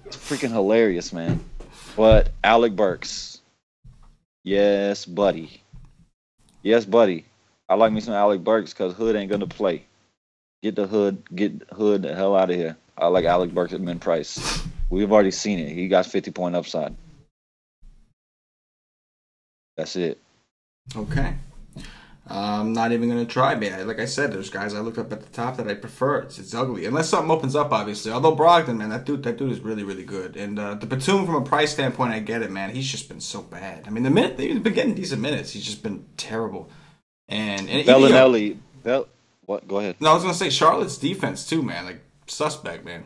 It's freaking hilarious, man. But Alec Burks, yes, buddy. I like me some Alec Burks because Hood ain't gonna play. Get Hood the hell out of here. I like Alec Burks at min price. We've already seen it. He got 50-point upside. That's it. Okay. I'm not even going to try, man. Like I said, there's guys I looked up at the top that I prefer. It's ugly. Unless something opens up, obviously. Although Brogdon, man, that dude is really, really good. And the Batum, from a price standpoint, I get it, man. He's just been so bad. I mean, he's been getting decent minutes. He's just been terrible. And Bellinelli. What? Go ahead. No, I was going to say Charlotte's defense, too, man. Like, suspect, man.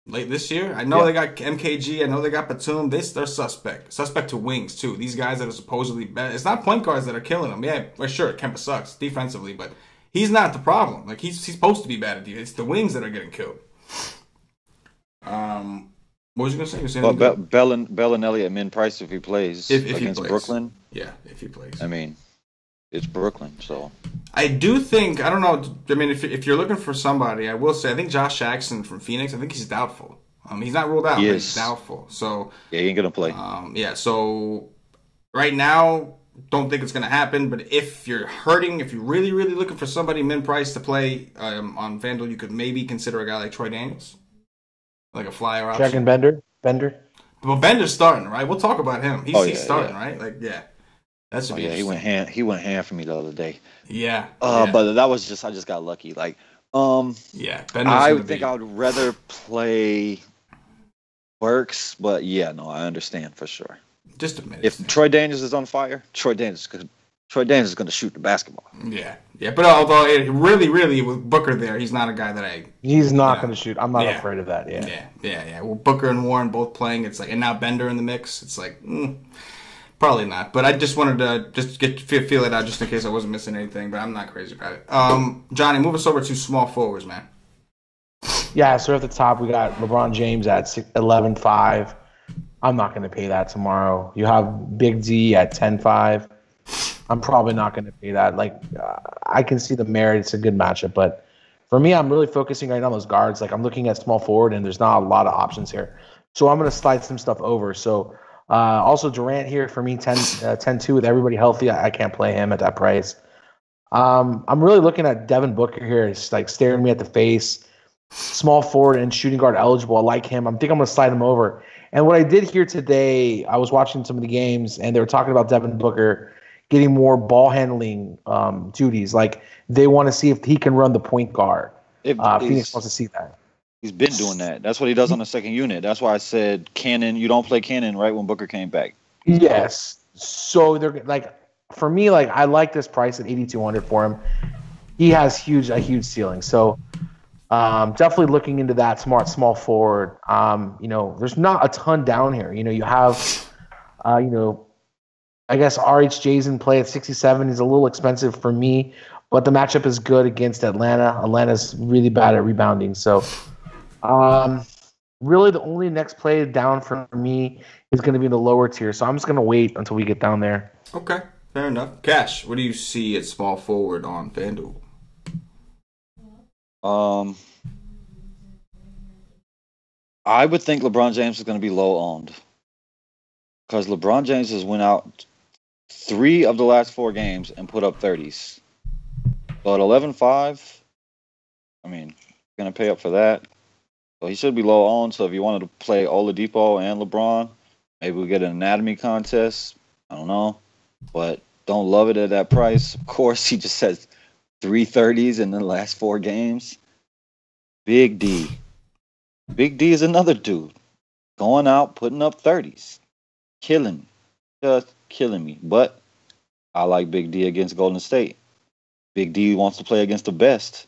Late this year, I know they got MKG. I know they got Batum. They're suspect. Suspect to wings, too. These guys that are supposedly bad. It's not point guards that are killing them. Yeah, well, sure, Kemba sucks defensively, but he's not the problem. Like, he's supposed to be bad at defense. It's the wings that are getting killed. What was you going to say? Bellinelli at min price if he plays if against he plays. Brooklyn. Yeah, if he plays. I mean, it's Brooklyn, so. I do think, I don't know, I mean, if you're looking for somebody, I will say, I think Josh Jackson from Phoenix, I think he's doubtful. He's not ruled out, but he's doubtful. So yeah, he ain't going to play. So right now, don't think it's going to happen, but if you're hurting, if you're really, really looking for somebody min-price to play on FanDuel, you could maybe consider a guy like Troy Daniels, like a flyer option. Checking Bender? Well, Bender's starting, right? We'll talk about him. He's starting, right? Like, yeah. That's he went ham for me the other day. Yeah. But that was I just got lucky. Like, I think I would rather play Burks, but yeah, no, I understand for sure. Just a minute. If Troy Daniels is on fire, Troy Daniels is going to shoot the basketball. Yeah. But although really with Booker there, he's not a guy that He's not going to shoot. I'm not afraid of that. Yeah. Well, Booker and Warren both playing. It's like, and now Bender in the mix. It's like. Probably not, but I just wanted to feel it out just in case I wasn't missing anything, but I'm not crazy about it. Johnny, move us over to small forwards, man. Yeah, so at the top, we got LeBron James at 11.5. I'm not going to pay that tomorrow. You have Big D at 10.5. I'm probably not going to pay that. Like, I can see the merit. It's a good matchup, but for me, I'm really focusing right on those guards. Like, I'm looking at small forward, and there's not a lot of options here. So I'm going to slide some stuff over. So also Durant here for me, 10-2 with everybody healthy. I can't play him at that price. I'm really looking at Devin Booker here. It's like staring me at the face. Small forward and shooting guard eligible. I like him. I think I'm going to slide him over. And what I did here today, I was watching some of the games, and they were talking about Devin Booker getting more ball handling duties. Like, they want to see if he can run the point guard. Phoenix wants to see that. He's been doing that. That's what he does on the second unit. That's why I said Cannon. You don't play Cannon right when Booker came back. Yes. So they're like, for me, like, I like this price at 8,200 for him. He has a huge ceiling. So definitely looking into that small forward. There's not a ton down here. You have, I guess RHJ's in play at 67. He's a little expensive for me, but the matchup is good against Atlanta. Atlanta's really bad at rebounding. So really the only next play down for me is going to be in the lower tier. So I'm just going to wait until we get down there. Okay. Fair enough. Cash, what do you see at small forward on FanDuel? I would think LeBron James is going to be low owned because LeBron James has went out 3 of the last 4 games and put up 30s. But 11-5, I mean, going to pay up for that. So he should be low owned. So if you wanted to play Oladipo and LeBron, maybe we get an anatomy contest. I don't know. But don't love it at that price. Of course, he just has 3 30s in the last 4 games. Big D. Big D is another dude. Going out, putting up 30s. Killing me. Just killing me. But I like Big D against Golden State. Big D wants to play against the best.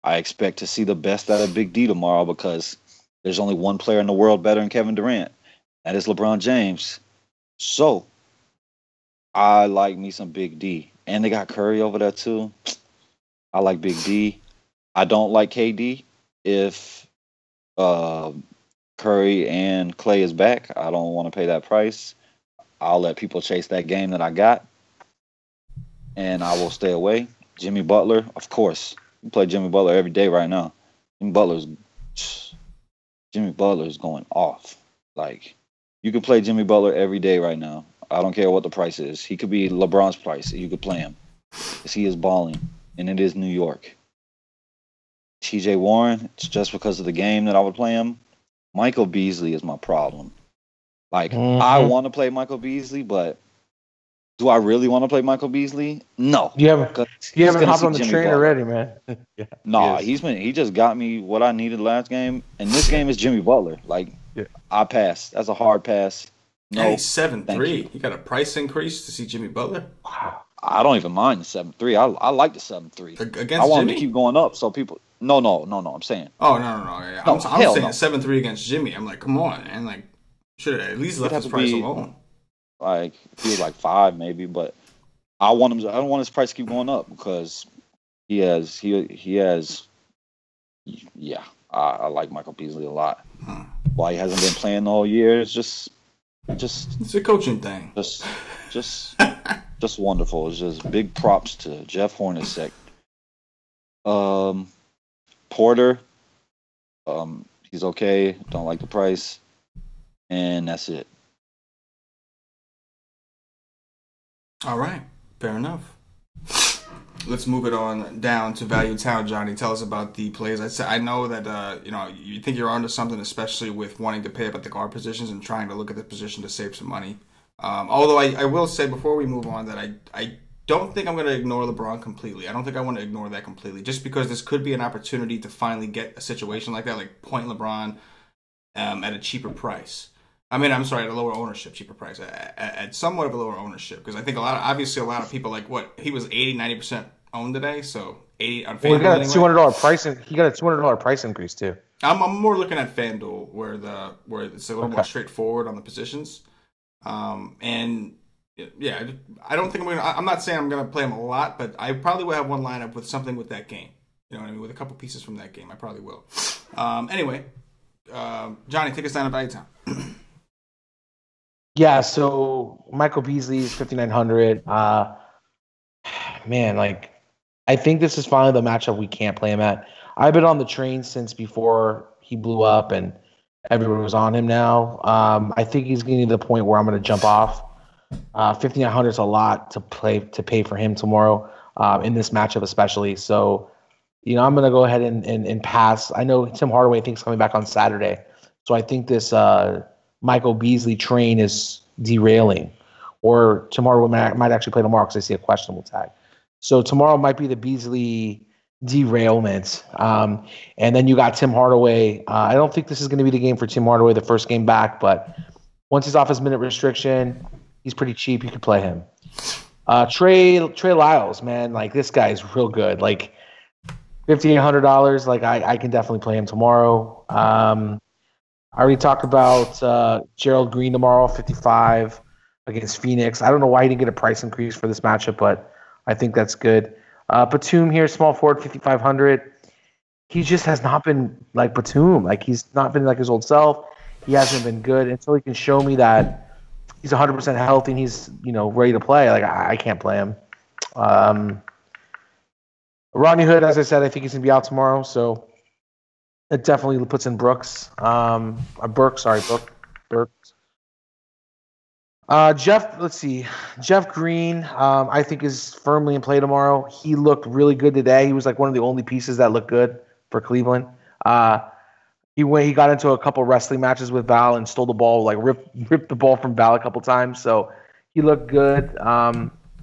I expect to see the best out of Big D tomorrow because there's only one player in the world better than Kevin Durant. That is LeBron James. So, I like me some Big D. And they got Curry over there too. I like Big D. I don't like KD if Curry and Clay is back. I don't want to pay that price. I'll let people chase that game that I got. And I will stay away. Jimmy Butler, of course. You play Jimmy Butler every day right now. Jimmy Butler's going off. Like, you could play Jimmy Butler every day right now. I don't care what the price is. He could be LeBron's price. You could play him. Because he is balling. And it is New York. TJ Warren, it's just because of the game that I would play him. Michael Beasley is my problem. Like, I want to play Michael Beasley, but do I really want to play Michael Beasley? No. You haven't hopped on the train already, man. Yeah, nah, he just got me what I needed last game, and this game is Jimmy Butler. Like, I passed. That's a hard pass. No, he's 7-3. You got a price increase to see Jimmy Butler? Wow. I don't even mind the 7-3. I like the 7-3. Against I want Jimmy? him to keep going up so people. No. I'm saying. Oh no. Yeah. I'm saying 7-3 against Jimmy. I'm like, come on, man. Like, should have at least left his price alone. Like, he was like 5 maybe, but I want him. I don't want his price to keep going up because he has. Yeah, I like Michael Beasley a lot. Why he hasn't been playing the whole year is just it's a coaching thing. Just wonderful. It's just big props to Jeff Hornacek. Porter, he's okay. Don't like the price, and that's it. All right, fair enough. Let's move it on down to Value Town, Johnny. Tell us about the plays. I know that you think you're onto something, especially with wanting to pay up at the guard positions and trying to look at the position to save some money. Although I will say before we move on that I don't think I'm going to ignore LeBron completely. I don't think I want to ignore that completely, just because this could be an opportunity to finally get a situation like that, like point LeBron at a cheaper price. I mean, I'm sorry, at a lower ownership, cheaper price, at somewhat of a lower ownership, because I think a lot of people, like, what, he was 80-90% owned today, so 80 on FanDuel. Well, he got a $200 price. He got a $200 price increase too. I'm more looking at FanDuel where it's a little more straightforward on the positions, and yeah, I don't think I'm not saying I'm gonna play him a lot, but I probably will have one lineup with something with that game. You know what I mean? With a couple pieces from that game, I probably will. Anyway, Johnny, take us down to Value Town. Yeah, so Michael Beasley is 5,900. Man, like, I think this is finally the matchup we can't play him at. I've been on the train since before he blew up and everyone was on him now. I think he's getting to the point where I'm going to jump off. 5,900 is a lot to pay for him tomorrow in this matchup especially. So, I'm going to go ahead and pass. I know Tim Hardaway thinks coming back on Saturday. So I think this Michael Beasley train is derailing, or tomorrow might actually play tomorrow because I see a questionable tag. So tomorrow might be the Beasley derailment. And then you got Tim Hardaway. I don't think this is going to be the game for Tim Hardaway, the first game back, but once he's off his minute restriction, he's pretty cheap. You could play him. Trey Lyles, man, like, this guy is real good. Like, $5,800. Like, I can definitely play him tomorrow. I already talked about Gerald Green tomorrow, 55 against Phoenix. I don't know why he didn't get a price increase for this matchup, but I think that's good. Batum here, small forward, 5,500. He just has not been like Batum. Like, he's not been like his old self. He hasn't been good until he can show me that he's 100% healthy and he's ready to play, like I can't play him. Rodney Hood, as I said, I think he's gonna be out tomorrow, so it definitely puts in Brooks. Burks. Let's see. Jeff Green, I think is firmly in play tomorrow. He looked really good today. He was like one of the only pieces that looked good for Cleveland. He got into a couple wrestling matches with Val and stole the ball, like ripped the ball from Val a couple times. So he looked good.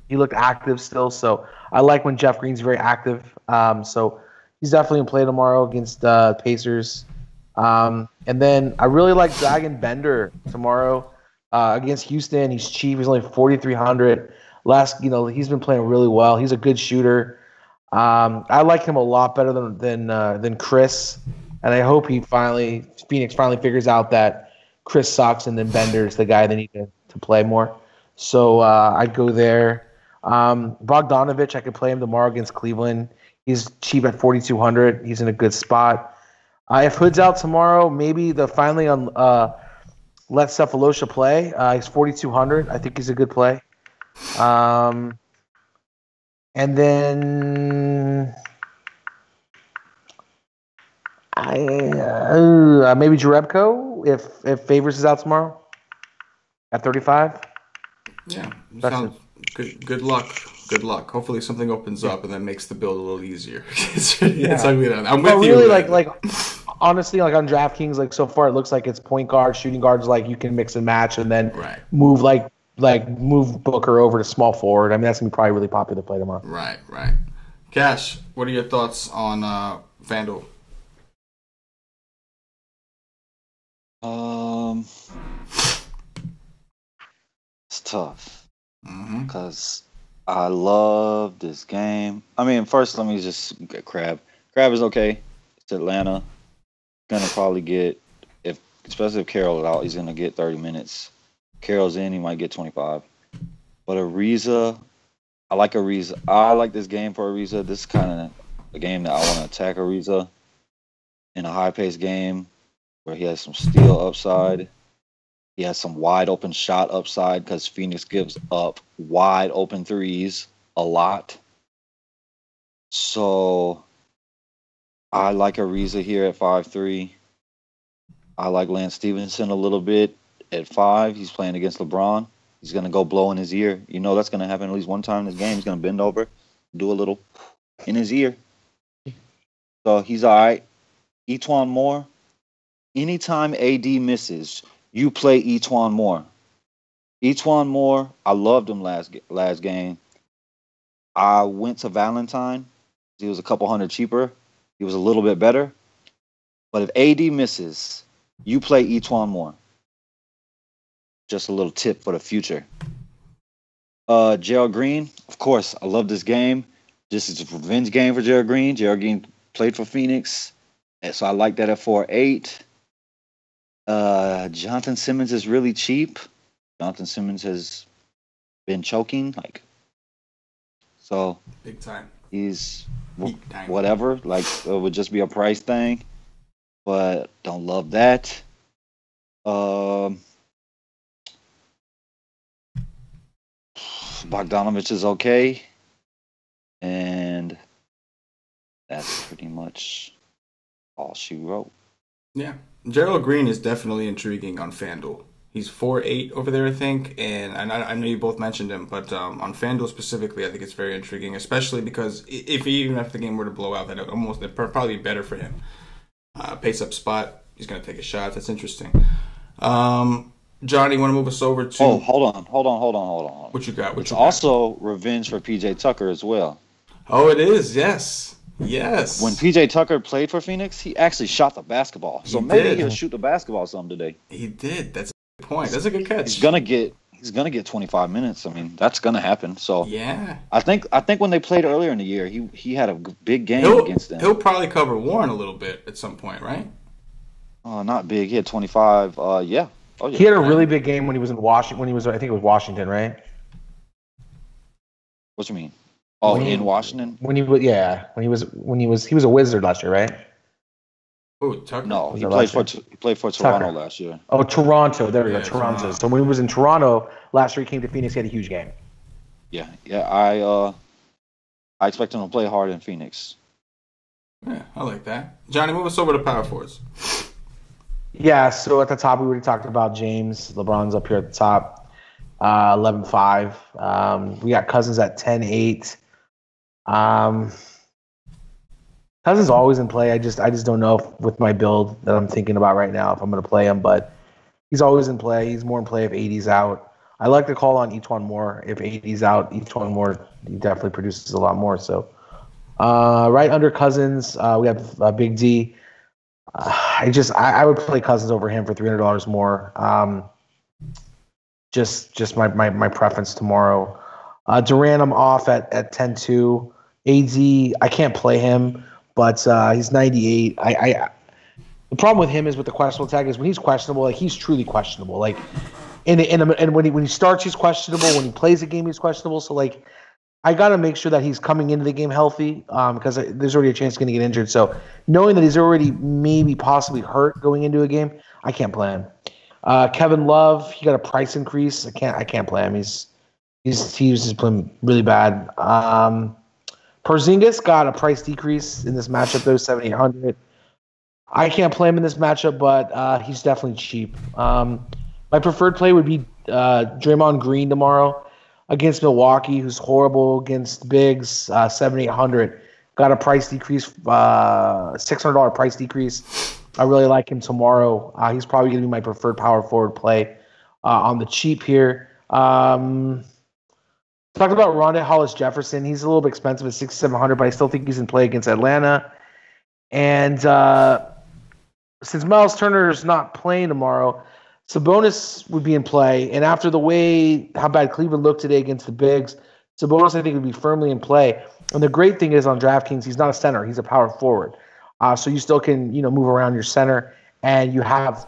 He looked active still. So I like when Jeff Green's very active. So he's definitely in play tomorrow against Pacers. And then I really like Dragon Bender tomorrow against Houston. He's cheap. He's only 4,300. He's been playing really well. He's a good shooter. I like him a lot better than Chris. And I hope Phoenix finally figures out that Chris sucks and then Bender's the guy they need to play more. So I'd go there. Bogdanovich, I could play him tomorrow against Cleveland. He's cheap at 4,200. He's in a good spot. If Hood's out tomorrow, maybe finally let Cephalosha play. He's 4,200. I think he's a good play. And then maybe Jerebko if Favors is out tomorrow at 35. Yeah, sounds good. Good luck. Good luck. Hopefully something opens up and that makes the build a little easier. It's ugly. I'm with you. Really, like honestly, like on DraftKings, like so far it looks like it's point guard, shooting guards. Like you can mix and match and then move move Booker over to small forward. I mean that's gonna be probably really popular to play tomorrow. Right. Cash, what are your thoughts on FanDuel? It's tough because I love this game. I mean, first let me just get Crab. Crab is okay. It's Atlanta. Gonna probably get especially if Carroll is out, he's gonna get 30 minutes. Carroll's in, he might get 25. But Ariza, I like Ariza. I like this game for Ariza. This is kind of a game that I want to attack Ariza in a high-paced game where he has some steal upside. He has some wide-open shot upside because Phoenix gives up wide-open threes a lot. So I like Ariza here at 5'3". I like Lance Stevenson a little bit at 5. He's playing against LeBron. He's going to go blow in his ear. You know that's going to happen at least one time in this game. He's going to bend over, do a little in his ear. So he's all right. Etuan Moore, anytime AD misses, you play Etuan Moore. Etuan Moore, I loved him last game. I went to Valentine. He was a couple hundred cheaper. He was a little bit better. But if AD misses, you play Etuan Moore. Just a little tip for the future. Gerald Green, of course, I love this game. This is a revenge game for Gerald Green. Gerald Green played for Phoenix, and so I like that at 4.8. Jonathan Simmons is really cheap. Jonathan Simmons has been choking, so big time. He's whatever, it would just be a price thing, but don't love that. Bogdanovich is okay, and that's pretty much all she wrote. Yeah, Gerald Green is definitely intriguing on FanDuel. He's 4.8 over there, I think, and I know you both mentioned him, but on FanDuel specifically, I think it's very intriguing, especially because even if the game were to blow out, that'd probably be better for him. Pace up spot, he's going to take a shot. That's interesting. Johnny, you want to move us over to... Oh, hold on. What you got? It's also revenge for PJ Tucker as well. Oh, it is, yes. Yes. When PJ Tucker played for Phoenix, he actually shot the basketball. So maybe he'll shoot the basketball some today. He did. That's a good point. That's a good catch. He's gonna get 25 minutes. I mean, that's gonna happen. So yeah. I think when they played earlier in the year, he had a big game against them. He'll probably cover Warren a little bit at some point, right? Oh, not big. He had 25. Yeah. Oh, yeah. He had a really big game when he was in Washington. I think it was Washington, right? What you mean? Oh, in Washington? He was a Wizard last year, right? Oh, Tucker. No, Was he it played last for year? he played for Toronto Tucker. last year. Oh, Toronto. There we go, Yeah, Toronto. So when he was in Toronto last year, he came to Phoenix. He had a huge game. Yeah. I expect him to play hard in Phoenix. Yeah, I like that. Johnny, move us over to power forwards. Yeah, so at the top, we already talked about James. LeBron's up here at the top, 11-5. We got Cousins at 10-8. Cousins always in play. I just don't know if, with my build that I'm thinking about right now if I'm going to play him, but he's always in play. He's more in play if 80's out. I like to call on Etuan Moore. If 80's out, Etuan Moore, he definitely produces a lot more. So right under Cousins, we have Big D. I would play Cousins over him for $300 more. Just my preference tomorrow. Durant, I'm off at 10-2. AZ, I can't play him, but he's 98. The problem with him is with the questionable tag is when he's questionable, like he's truly questionable. Like and when he starts, he's questionable. When he plays a game, he's questionable. So like I got to make sure that he's coming into the game healthy because there's already a chance he's going to get injured. So knowing that he's already maybe possibly hurt going into a game, I can't play him. Kevin Love, he got a price increase. I can't play him. He's playing really bad. Porzingis got a price decrease in this matchup though, 7,800. I can't play him in this matchup, but he's definitely cheap. My preferred play would be Draymond Green tomorrow against Milwaukee, who's horrible against bigs, 7,800. Got a price decrease, $600 price decrease. I really like him tomorrow. He's probably going to be my preferred power forward play on the cheap here. Talked about Rondé Hollis-Jefferson. He's a little bit expensive at 6,700, but I still think he's in play against Atlanta. And since Miles Turner is not playing tomorrow, Sabonis would be in play, and after the way how bad Cleveland looked today against the Bigs, Sabonis I think would be firmly in play. And the great thing is on DraftKings, he's not a center; he's a power forward. So you still can move around your center, and you have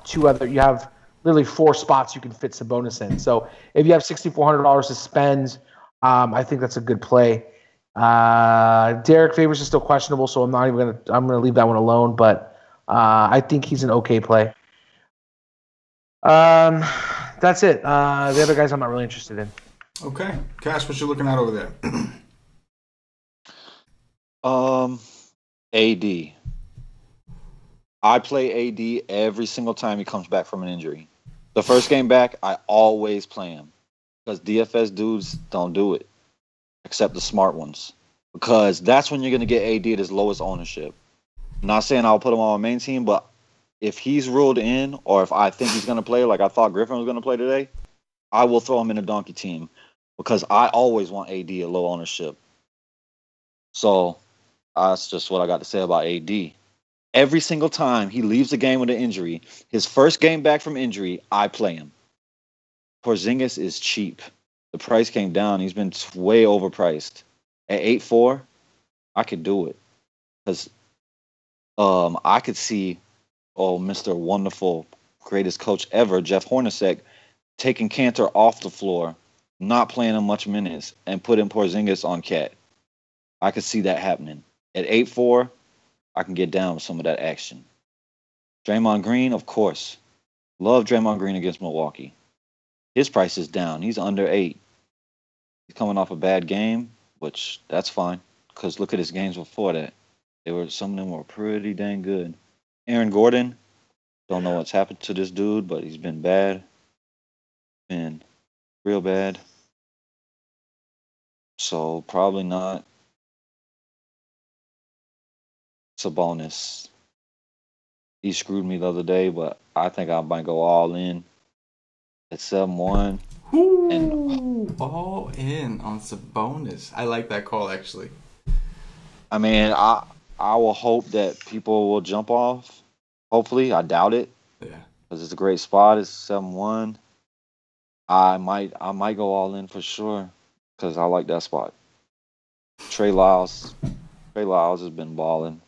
literally 4 spots you can fit Sabonis in. So if you have $6,400 to spend, I think that's a good play. Derek Favors is still questionable, so I'm gonna leave that one alone. But I think he's an okay play. That's it. The other guys I'm not really interested in. Okay. Cash, what you looking at over there? AD. I play AD every single time he comes back from an injury. The first game back, I always play him. Because DFS dudes don't do it. Except the smart ones. Because that's when you're going to get AD at his lowest ownership. I'm not saying I'll put him on my main team, but if he's ruled in, or if I think he's going to play like I thought Griffin was going to play today, I will throw him in a donkey team because I always want AD at low ownership. So that's just what I got to say about AD. Every single time he leaves the game with an injury, his first game back from injury, I play him. Porzingis is cheap. The price came down. He's been way overpriced. At 8.4, I could do it. Because I could see Mr. Wonderful, greatest coach ever, Jeff Hornacek, taking Cantor off the floor, not playing him much minutes, and putting Porzingis on Cat. I could see that happening. At 8.4, I can get down with some of that action. Draymond Green, of course. Love Draymond Green against Milwaukee. His price is down. He's under 8. He's coming off a bad game, which that's fine, because look at his games before that. Some of them were pretty dang good. Aaron Gordon, don't know what's happened to this dude, but he's been bad. Been real bad. So probably not. Sabonis. He screwed me the other day, but I think I might go all in at 7-1. And all in on Sabonis. I like that call, actually. I mean, I will hope that people will jump off. Hopefully, I doubt it. Yeah, because it's a great spot. It's 7-1. I might go all in for sure because I like that spot. Trey Lyles has been balling.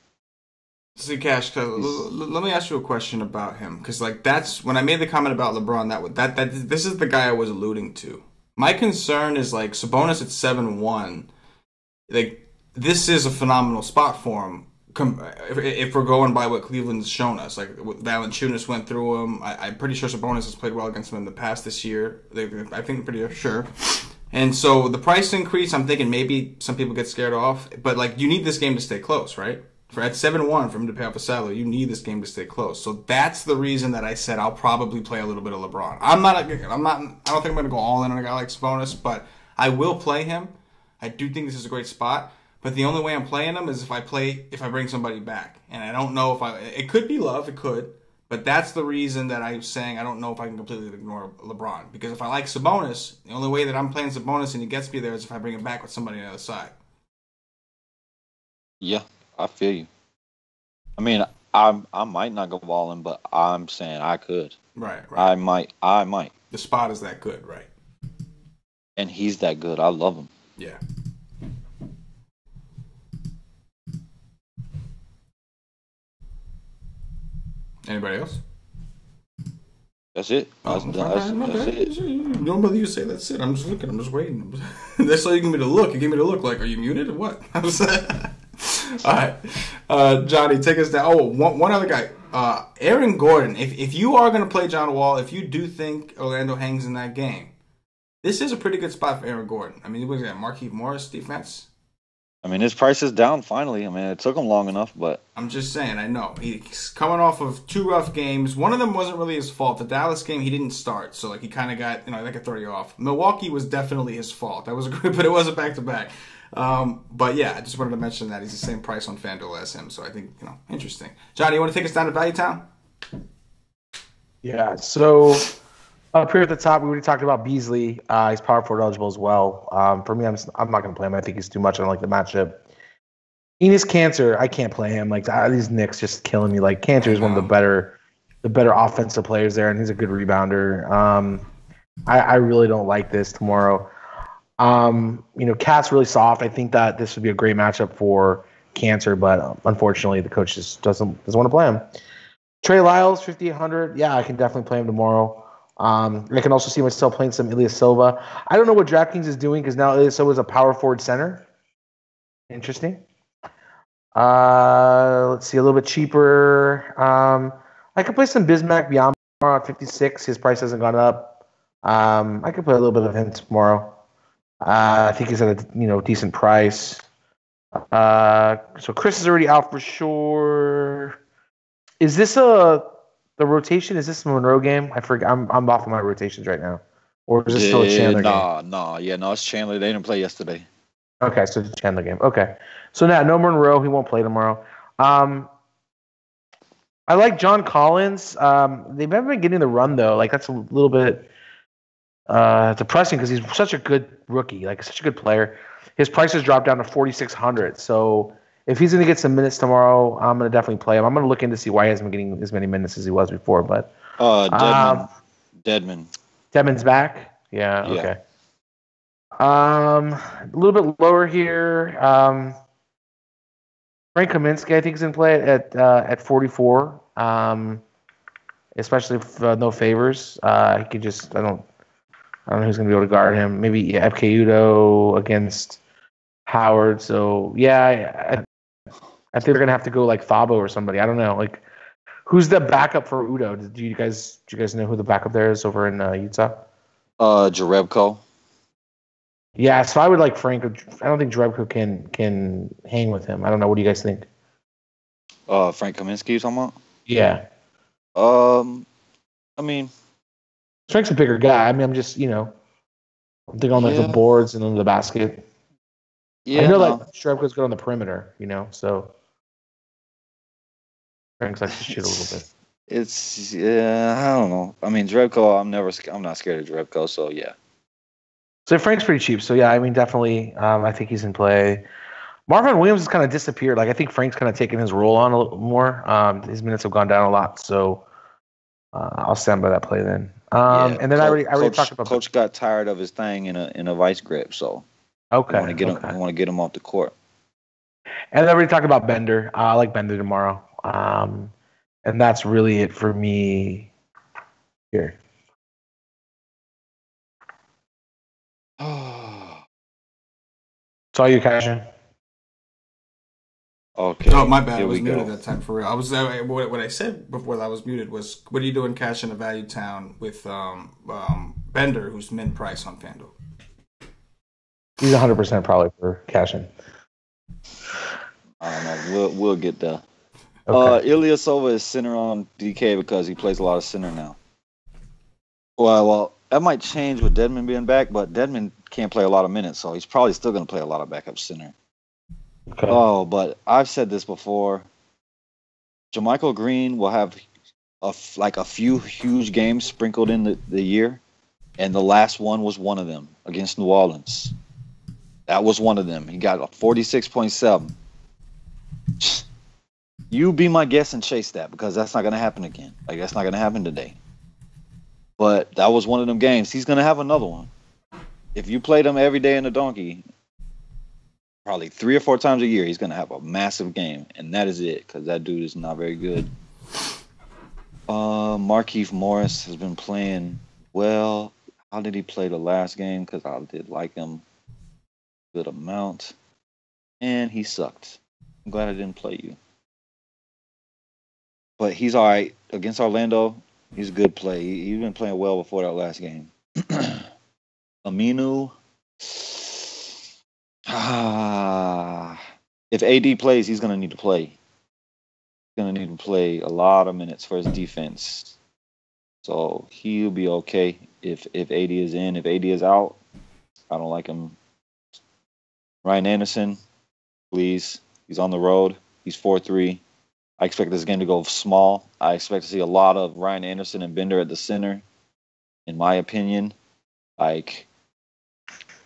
See, Cash, let me ask you a question about him, because that's when I made the comment about LeBron. This is the guy I was alluding to. My concern is Sabonis at 7-1. This is a phenomenal spot for him. if we're going by what Cleveland's shown us, like Valanciunas went through him. I'm pretty sure Sabonis has played well against him in the past this year. I think pretty sure. And so the price increase, I'm thinking maybe some people get scared off. But like, you need this game to stay close, right? At 7-1 for him to pay off a salary, you need this game to stay close. So that's the reason that I said I'll probably play a little bit of LeBron. I don't think I'm going to go all in on a guy like Sabonis, but I will play him. I do think this is a great spot. But the only way I'm playing him is if I bring somebody back. And I don't know it could be Love, it could. But that's the reason that I'm saying I don't know if I can completely ignore LeBron. Because if I like Sabonis, the only way that I'm playing Sabonis and he gets me there is if I bring him back with somebody on the other side. Yeah, I feel you. I mean, I might not go all in, but I'm saying I could. Right. I might. The spot is that good, right? And he's that good. I love him. Yeah. Anybody else? That's it. That's it. Normally you say that's it. I'm just looking. I'm just waiting. That's all you give me to look. You give me to look like, are you muted or what? All right. Johnny, take us down. Oh, one other guy. Aaron Gordon. If you are going to play John Wall, if you do think Orlando hangs in that game, this is a pretty good spot for Aaron Gordon. I mean, what is that, Markieff Morris defense? I mean, his price is down finally. I mean, it took him long enough, but... I'm just saying, I know. He's coming off of 2 rough games. One of them wasn't really his fault. The Dallas game, he didn't start, so like he kind of got, that could throw you off. Milwaukee was definitely his fault. That was good, but it was a back-to-back. But yeah, I just wanted to mention that he's the same price on FanDuel as him, so I think, interesting. Johnny, you want to take us down to Value Town? Yeah, so up here at the top, we already talked about Beasley. He's power forward eligible as well. For me, I'm not going to play him. I think he's too much. I don't like the matchup. Enes Kanter, I can't play him. Like these Knicks just killing me. Like Kanter is one of the better offensive players there, and he's a good rebounder. I really don't like this tomorrow. Cat's really soft. I think that this would be a great matchup for Kanter, but unfortunately, the coach just doesn't want to play him. Trey Lyles, 5,800. Yeah, I can definitely play him tomorrow. I can also see myself playing some Ilya Silva. I don't know what DraftKings is doing because now Ilya Silva is a power forward center. Interesting. Let's see, a little bit cheaper. I could play some Bismack Biyombo at 56. His price hasn't gone up. I could play a little bit of him tomorrow. I think he's at a decent price. So Chris is already out for sure. Is this the rotation? Is this a Monroe game? I forget. I'm off of my rotations right now. Or is this still a Chandler game? No, it's Chandler. They didn't play yesterday. Okay, so it's a Chandler game. Okay. So now, no Monroe. He won't play tomorrow. I like John Collins. They haven't been getting the run, though. Like, that's a little bit depressing because he's such a good rookie, like such a good player. His price has dropped down to 4,600. So if he's going to get some minutes tomorrow, I'm going to definitely play him. I'm going to look in to see why he hasn't been getting as many minutes as he was before. But Deadman. Deadman's back? Yeah, okay. A little bit lower here. Frank Kaminsky, I think, is in play at 44. Especially if no favors. He could just I don't know who's gonna be able to guard him. Maybe FK Udo against Howard. So yeah, I think they're gonna have to go like Thabo or somebody. I don't know. Like, who's the backup for Udo? Do you guys know who the backup there is over in Utah? Jerebko. Yeah, so I would like Frank. I don't think Jerebko can hang with him. I don't know. What do you guys think? Frank Kaminsky, you talking about? Yeah. I mean, Frank's a bigger guy. I mean, I'm just I'm thinking on like the boards and on the basket. Yeah, I know like Jerebko's good on the perimeter. So Frank's like to shoot a little bit. I don't know. I mean, Jerebko. I'm not scared of Jerebko. So yeah. So Frank's pretty cheap. So yeah, I mean, definitely. I think he's in play. Marvin Williams has kind of disappeared. Like I think Frank's kind of taken his role on a little more. His minutes have gone down a lot. So I'll stand by that play then. And then I already talked about. Coach got tired of his thing in a vice grip. So okay, I want to get him off the court. And I already talked about Bender. I like Bender tomorrow. And that's really it for me here. It's all you, Cashin. Okay. Oh, my bad. I Here was we muted go. that time for real. I was what I said before I was muted was, what are you doing cash in a value town with Bender, who's min price on FanDuel? He's 100% probably for cashing. I don't know. We'll get there. Okay. Ilyasova is center on DK because he plays a lot of center now. Well, that might change with Dedmon being back, but Dedmon can't play a lot of minutes, so he's probably still going to play a lot of backup center. Okay. Oh, but I've said this before. Jermichael Green will have a few huge games sprinkled in the year, and the last one was one of them against New Orleans. That was one of them. He got a 46.7. You be my guest and chase that, because that's not going to happen again. Like, that's not going to happen today. But that was one of them games. He's going to have another one. If you play them every day in the donkey, probably 3 or 4 times a year, he's going to have a massive game. And that is it, because that dude is not very good. Markieff Morris has been playing well. How did he play the last game? Because I did like him a good amount. And he sucked. I'm glad I didn't play you. But he's all right. Against Orlando, he's a good play. He's been playing well before that last game. Aminu. If AD plays, he's going to need to play. He's going to need to play a lot of minutes for his defense. So he'll be okay if AD is in. If AD is out, I don't like him. Ryan Anderson, please. He's on the road. He's 4-3. I expect this game to go small. I expect to see a lot of Ryan Anderson and Bender at the center, in my opinion. Like,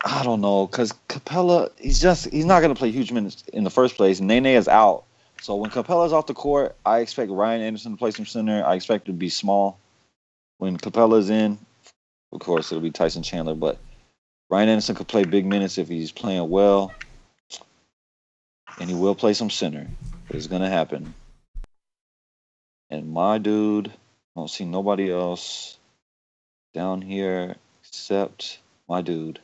I don't know, because Capella, he's not going to play huge minutes in the first place. Nene is out. So when Capella's off the court, I expect Ryan Anderson to play some center. I expect it to be small. When Capella's in, of course, it'll be Tyson Chandler, but Ryan Anderson could play big minutes if he's playing well. And he will play some center. It's going to happen. And my dude, I don't see nobody else down here except my dude.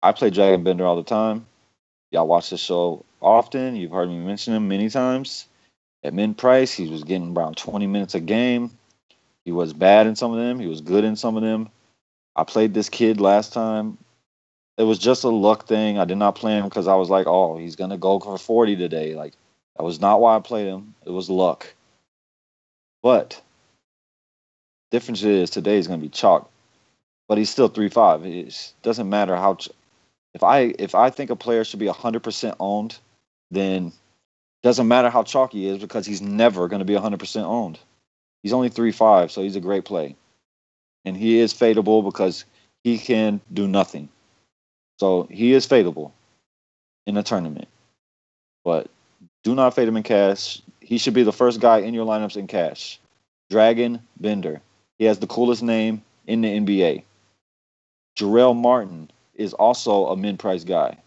I play Dragon Bender all the time. Y'all watch this show often. You've heard me mention him many times. At min price, he was getting around 20 minutes a game. He was bad in some of them. He was good in some of them. I played this kid last time. It was just a luck thing. I did not play him because I was like, oh, he's going to go for 40 today. Like, that was not why I played him. It was luck. But difference is today is going to be chalk. But he's still 3.5. It doesn't matter how. If I think a player should be 100% owned, then it doesn't matter how chalky he is, because he's never going to be 100% owned. He's only 3.5, so he's a great play. And he is fadeable because he can do nothing. So he is fadeable in a tournament. But do not fade him in cash. He should be the first guy in your lineups in cash. Dragon Bender. He has the coolest name in the NBA. Jarrell Martin is also a mid-price guy.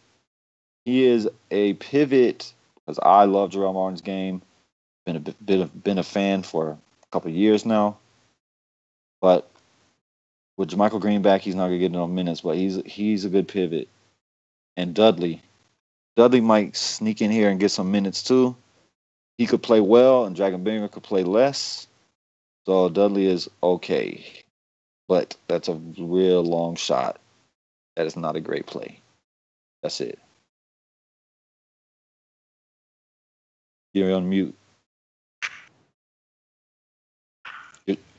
He is a pivot, because I love Jarrell Martin's game. Been a fan for a couple of years now. But with Jermichael Green back, he's not going to get enough minutes, but he's a good pivot. And Dudley might sneak in here and get some minutes too. He could play well, and Dragon Bender could play less. So Dudley is okay. But that's a real long shot. That is not a great play. That's it. You're on mute.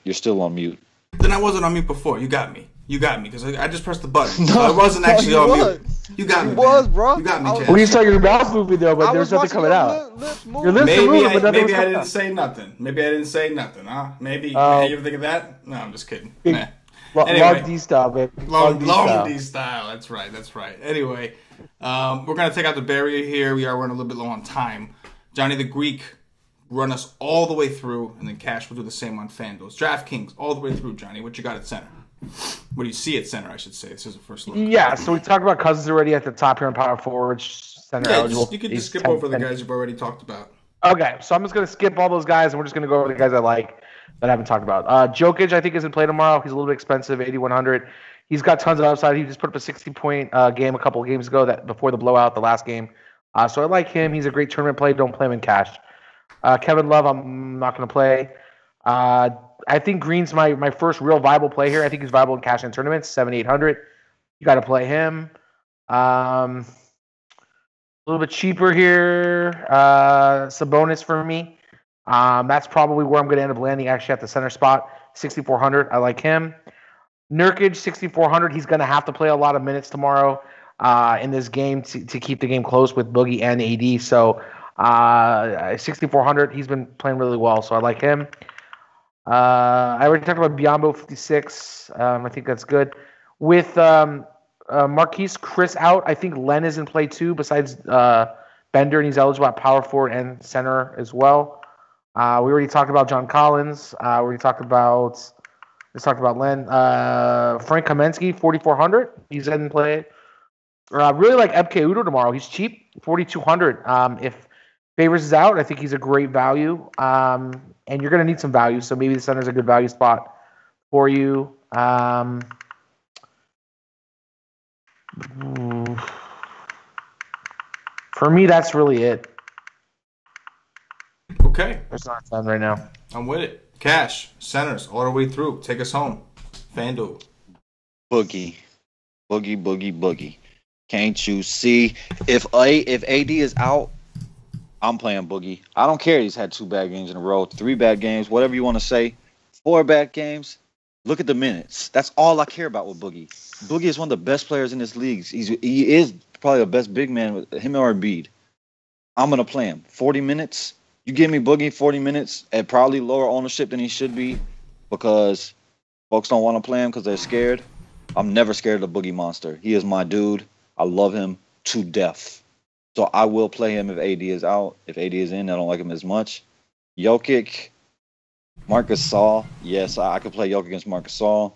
You're still on mute. Then I wasn't on mute before. You got me. Because I just pressed the button. No, I wasn't actually on mute. You got me, man. Bro. You got me, Chad. Well, you saw your mouth moving though, but there's nothing coming out. Your lips are moving, but nothing was maybe I coming didn't out. say nothing. Maybe I didn't say nothing, huh? Maybe you ever think of that? No, I'm just kidding. Nah. Anyway, long D style, baby. Long D style. That's right. Anyway, we're gonna take out the barrier here. We are running a little bit low on time. Johnny the Greek run us all the way through, and then Cash will do the same on FanDuel. DraftKings all the way through, Johnny. What you got at center? What do you see at center, I should say? This is the first look. Yeah, so we talked about Cousins already at the top here on power forward, center eligible. You can just skip over the guys you've already talked about. Okay, so I'm just going to skip all those guys, and we're just going to go over the guys I like that I haven't talked about. Jokic, I think, isn't play tomorrow. He's a little bit expensive, 8,100. He's got tons of upside. He just put up a 60-point game a couple of games ago, that before the blowout, the last game. So I like him. He's a great tournament play. Don't play him in cash. Kevin Love, I'm not going to play. I think Green's my first real viable play here. I think he's viable in cash and tournaments, 7,800. You got to play him. A little bit cheaper here. Sabonis for me. That's probably where I'm going to end up landing actually at the center spot, 6,400. I like him. Nurkic, 6,400. He's going to have to play a lot of minutes tomorrow in this game to keep the game close with Boogie and AD. So 6,400. He's been playing really well, so I like him. I already talked about Biyombo, 56. I think that's good. With Marquise Chris out, I think Len is in play too, besides Bender, and he's eligible at power forward and center as well. We already talked about John Collins. Let's talk about Len. Frank Kaminsky, 4,400. He's in play. Really like Ebke Udo tomorrow. He's cheap, 4,200. If Favors is out, I think he's a great value. And you're going to need some value, so maybe the center's a good value spot for you. For me, that's really it. Okay. There's not a ton right now. I'm with it. Cash, centers, all the way through. Take us home. FanDuel. Boogie. Can't you see? If AD is out, I'm playing Boogie. I don't care he's had 2 bad games in a row, 3 bad games, whatever you want to say. 4 bad games. Look at the minutes. That's all I care about with Boogie. Boogie is one of the best players in this league. He is probably the best big man with him or Embiid. I'm going to play him. 40 minutes. You give me Boogie 40 minutes at probably lower ownership than he should be because folks don't want to play him because they're scared. I'm never scared of the Boogie monster. He is my dude. I love him to death. So I will play him if AD is out. If AD is in, I don't like him as much. Jokic, Marcus Gasol. Yes, I could play Jokic against Marcus Gasol.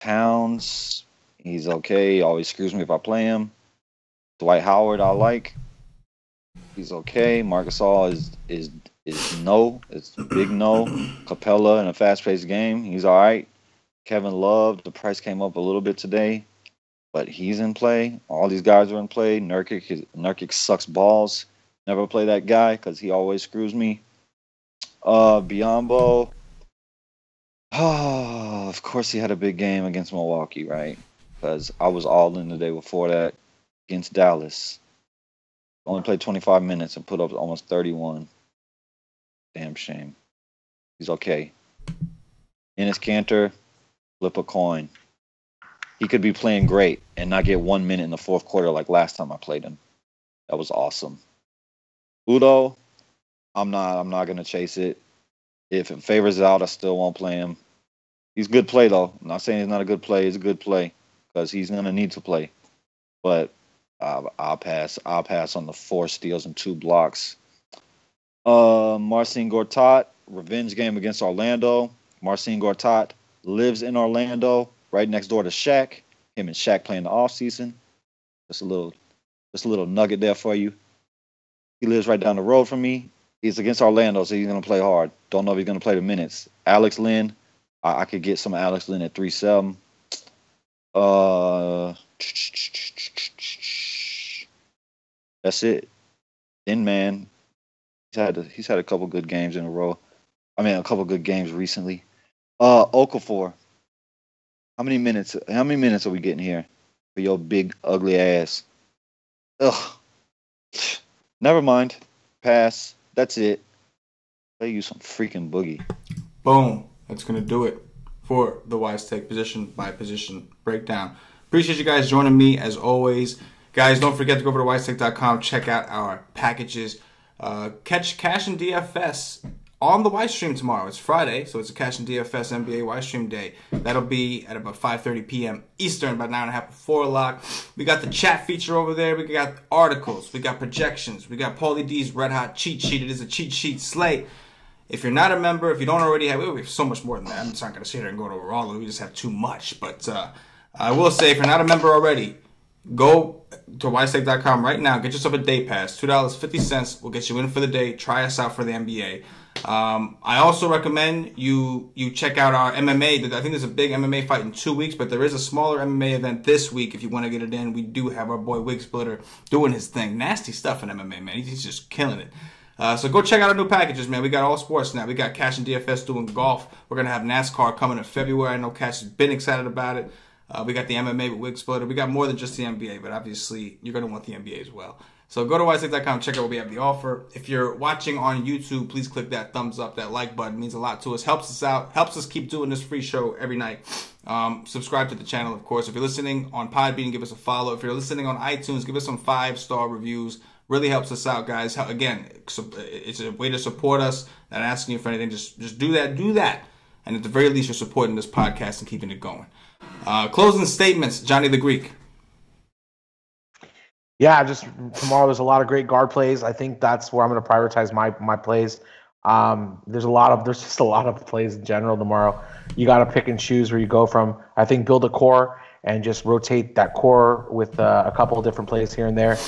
Towns, he's okay. He always screws me if I play him. Dwight Howard, I like. He's okay. Marcus Gasol is no. It's a big no. Capella in a fast-paced game, he's all right. Kevin Love, the price came up a little bit today, but he's in play. All these guys are in play. Nurkic sucks balls. Never play that guy because he always screws me. Biyombo. Oh, of course he had a big game against Milwaukee, right? Because I was all in the day before that against Dallas. Only played 25 minutes and put up almost 31. Damn shame. He's okay. Enes Kanter, flip a coin. He could be playing great and not get 1 minute in the fourth quarter like last time I played him. That was awesome. Udo, I'm not gonna chase it. If it favors out, I still won't play him. He's good play though. I'm not saying he's not a good play. He's a good play because he's gonna need to play. But I'll pass. I'll pass on the 4 steals and 2 blocks. Marcin Gortat, revenge game against Orlando. Marcin Gortat lives in Orlando, right next door to Shaq. Him and Shaq playing the offseason. Just a little nugget there for you. He lives right down the road from me. He's against Orlando, so he's going to play hard. Don't know if he's going to play the minutes. Alex Lynn, I could get some Alex Lynn at 3-7. That's it. Then man, he's had a couple good games in a row. I mean, a couple good games recently. Okafor. How many minutes are we getting here for your big ugly ass? Ugh. Never mind. Pass. That's it. Play you some freaking Boogie. Boom. That's going to do it for the Wise Take position by position breakdown. Appreciate you guys joining me as always. Guys, don't forget to go over to wisetake.com. Check out our packages. Catch CashinDFS on the Wise Stream tomorrow. It's Friday, so it's a CashinDFS NBA Wise Stream day. That'll be at about 5:30 p.m. Eastern, about 9:30 before lock. We got the chat feature over there. We got articles. We got projections. We got Paulie D's Red Hot Cheat Sheet. It is a cheat sheet slate. If you're not a member, if you don't already have, we have so much more than that. I'm just not going to sit here and go over all of it. We just have too much. But I will say, if you're not a member already, go to wisetake.com right now. Get yourself a day pass. $2.50 will get you in for the day. Try us out for the NBA. I also recommend you check out our MMA. I think there's a big MMA fight in 2 weeks, but there is a smaller MMA event this week if you want to get it in. We do have our boy Wig Splitter doing his thing. Nasty stuff in MMA, man. He's just killing it. So go check out our new packages, man. We got all sports now. We got CashinDFS doing golf. We're going to have NASCAR coming in February. I know Cash has been excited about it. We got the MMA with Wig Splitter. We got more than just the NBA, but obviously you're going to want the NBA as well. So go to wisehake.com, check out what we have the offer. If you're watching on YouTube, please click that thumbs up, that like button. It means a lot to us. Helps us out. Helps us keep doing this free show every night. Subscribe to the channel, of course. If you're listening on Podbean, give us a follow. If you're listening on iTunes, give us some 5-star reviews. Really helps us out, guys. Again, it's a way to support us. Not asking you for anything. Just do that. Do that. And at the very least, you're supporting this podcast and keeping it going. Closing statements, Johnny the Greek. Yeah, just tomorrow there's a lot of great guard plays. I think that's where I'm going to prioritize my plays. There's just a lot of plays in general tomorrow. You got to pick and choose where you go from. I think build a core and just rotate that core with a couple of different plays here and there,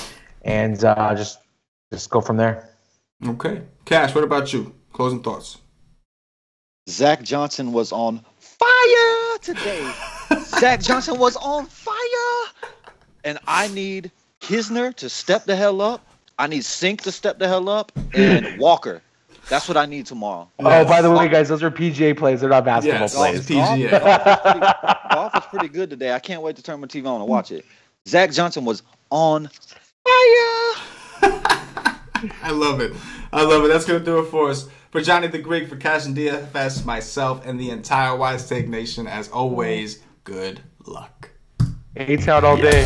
and just go from there. Okay, Cash, what about you? Closing thoughts. Zach Johnson was on fire today. Zach Johnson was on fire, and I need Kisner to step the hell up. I need Sink to step the hell up, and Walker. That's what I need tomorrow. Oh, by the way, guys, those are PGA plays. They're not basketball plays. PGA. Golf was pretty good today. I can't wait to turn my TV on and watch it. Zach Johnson was on fire. I love it. That's going to do it for us. For Johnny the Greek, for CashinDFS, myself, and the entire Wise Take Nation, as always, good luck. A-Town all day.